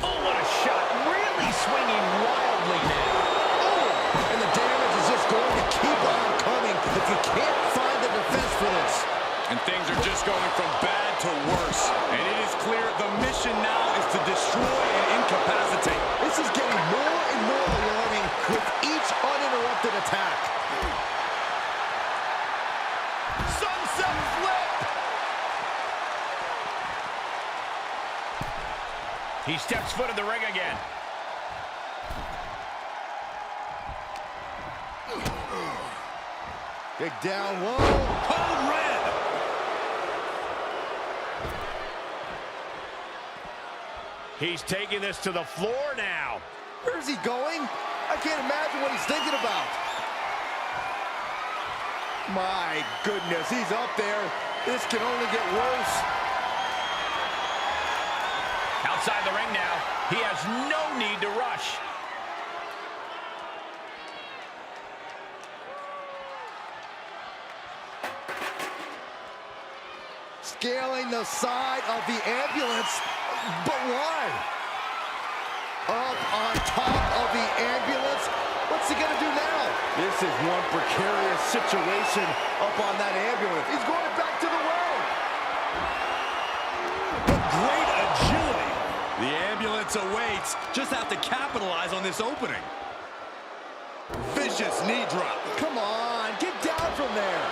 Oh, what a shot. Really swinging wildly now. Oh, and the damage is just going to keep on coming if you can't find the defense for this. And things are just going from bad to worse. And it is clear the mission now is to destroy and incapacitate. This is getting more and more alarming with each uninterrupted attack. Sunset flip! He steps foot in the ring again. Big down low. Code red. He's taking this to the floor now. Where's he going? I can't imagine what he's thinking about. My goodness, he's up there. This can only get worse. Outside the ring now. He has no need to rush. Scaling the side of the ambulance, but why? Up on top of the ambulance. What's he gonna do now? This is one precarious situation up on that ambulance. He's going back to the well. Great agility. The ambulance awaits. Just have to capitalize on this opening. Vicious knee drop. Come on, get down from there.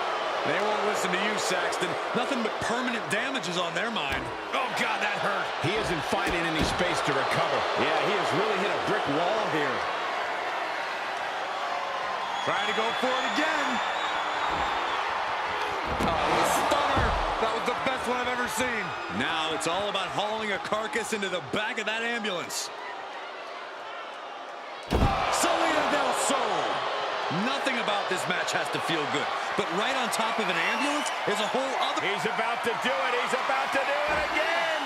They won't listen to you, Saxton. Nothing but permanent damage is on their mind. Oh, God, that hurt. He isn't finding any space to recover. Yeah, he has really hit a brick wall here. Trying to go for it again. Oh, the stunner. That was the best one I've ever seen. Now it's all about hauling a carcass into the back of that ambulance. Cena del Sol. Nothing about this match has to feel good. But right on top of an ambulance is a whole other... He's about to do it. He's about to do it again.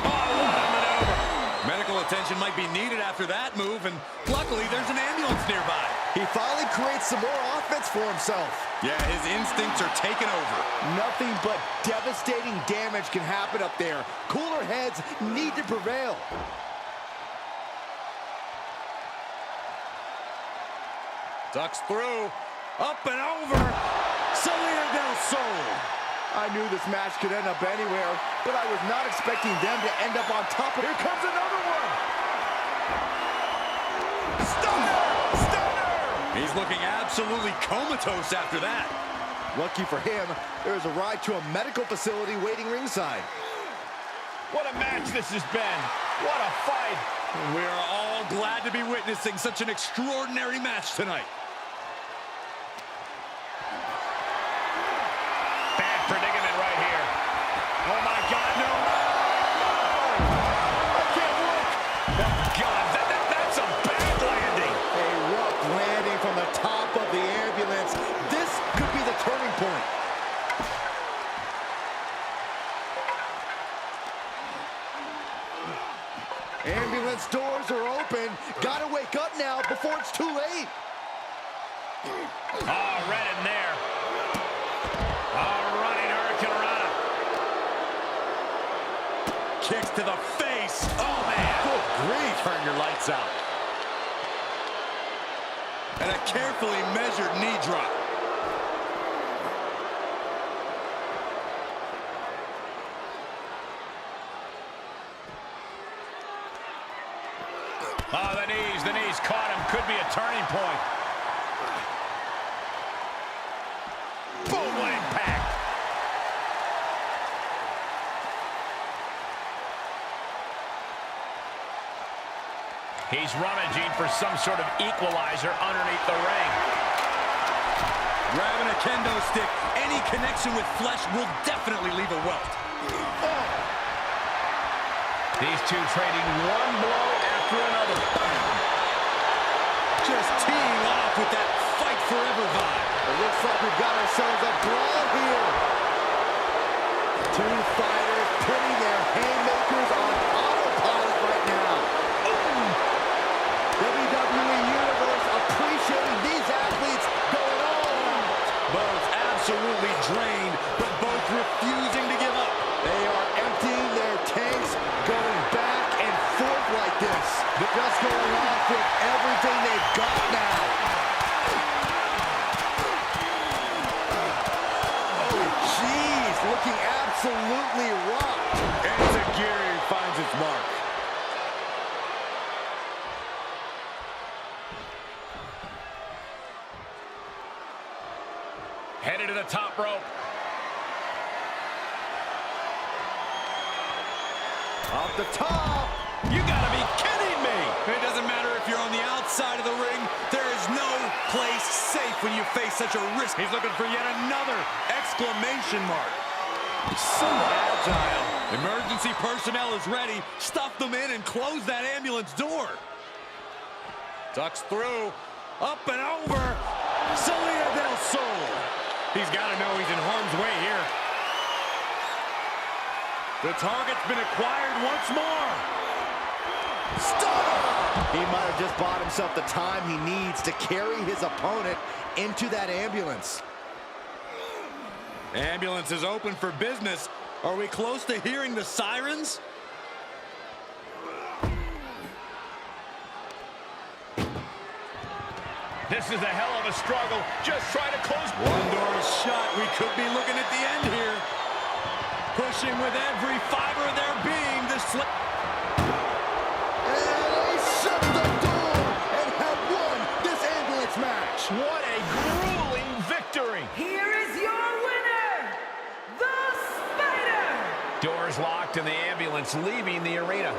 Oh, what a maneuver. Medical attention might be needed after that move, and luckily there's an ambulance nearby. He finally creates some more offense for himself. Yeah, his instincts are taking over. Nothing but devastating damage can happen up there. Cooler heads need to prevail. Ducks through, up and over. Cena del Sol. I knew this match could end up anywhere, but I was not expecting them to end up on top. Here comes another one. Stunner! Stunner! He's looking absolutely comatose after that. Lucky for him, there's a ride to a medical facility waiting ringside. What a match this has been. What a fight. We are all glad to be witnessing such an extraordinary match tonight. Bad predicament right here. Oh, my God, no. I can't look. God, that's a bad landing. A rough landing from the top of the ambulance. This could be the turning point. Ambulance doors are open. Gotta wake up now before it's too late. Oh, red in there. Oh, running Hurricane Rana. Kicks to the face. Oh, man. Good grief. Turn your lights out. And a carefully measured knee drop. Oh, the knees caught him. Could be a turning point. Boom, what impact. He's rummaging for some sort of equalizer underneath the ring. Grabbing a kendo stick. Any connection with flesh will definitely leave a welt. Oh. These two trading one blow after another. Just teeing off with that fight forever vibe. It looks like we've got ourselves a brawl here. Two fighters putting their haymakers on autopilot right now. WWE Universe appreciating these athletes going all out. Both absolutely drained, but both refusing to give up. They are emptying their tanks, going back and forth like this. They're just going off with everything they've got now. Oh, jeez, looking absolutely rocked. Enziguri finds its mark. Headed to the top rope. Off the top. You gotta be kidding me! It doesn't matter if you're on the outside of the ring. There is no place safe when you face such a risk. He's looking for yet another exclamation mark. So agile. Emergency personnel is ready. Stuff them in and close that ambulance door. Ducks through. Up and over. Cena del Sol. He's got to know he's in harm's way here. The target's been acquired once more. Stunner! He might have just bought himself the time he needs to carry his opponent into that ambulance. Ambulance is open for business. Are we close to hearing the sirens? This is a hell of a struggle. Just trying to close. One door is shut. We could be looking at the end here. Pushing with every fiber of their being. This slip. And they shut the door and have won this ambulance match. What a grueling victory. Here is your winner, the Spider! Doors locked and the ambulance leaving the arena.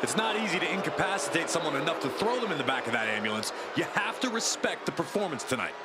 It's not easy to incapacitate someone enough to throw them in the back of that ambulance. You have to respect the performance tonight.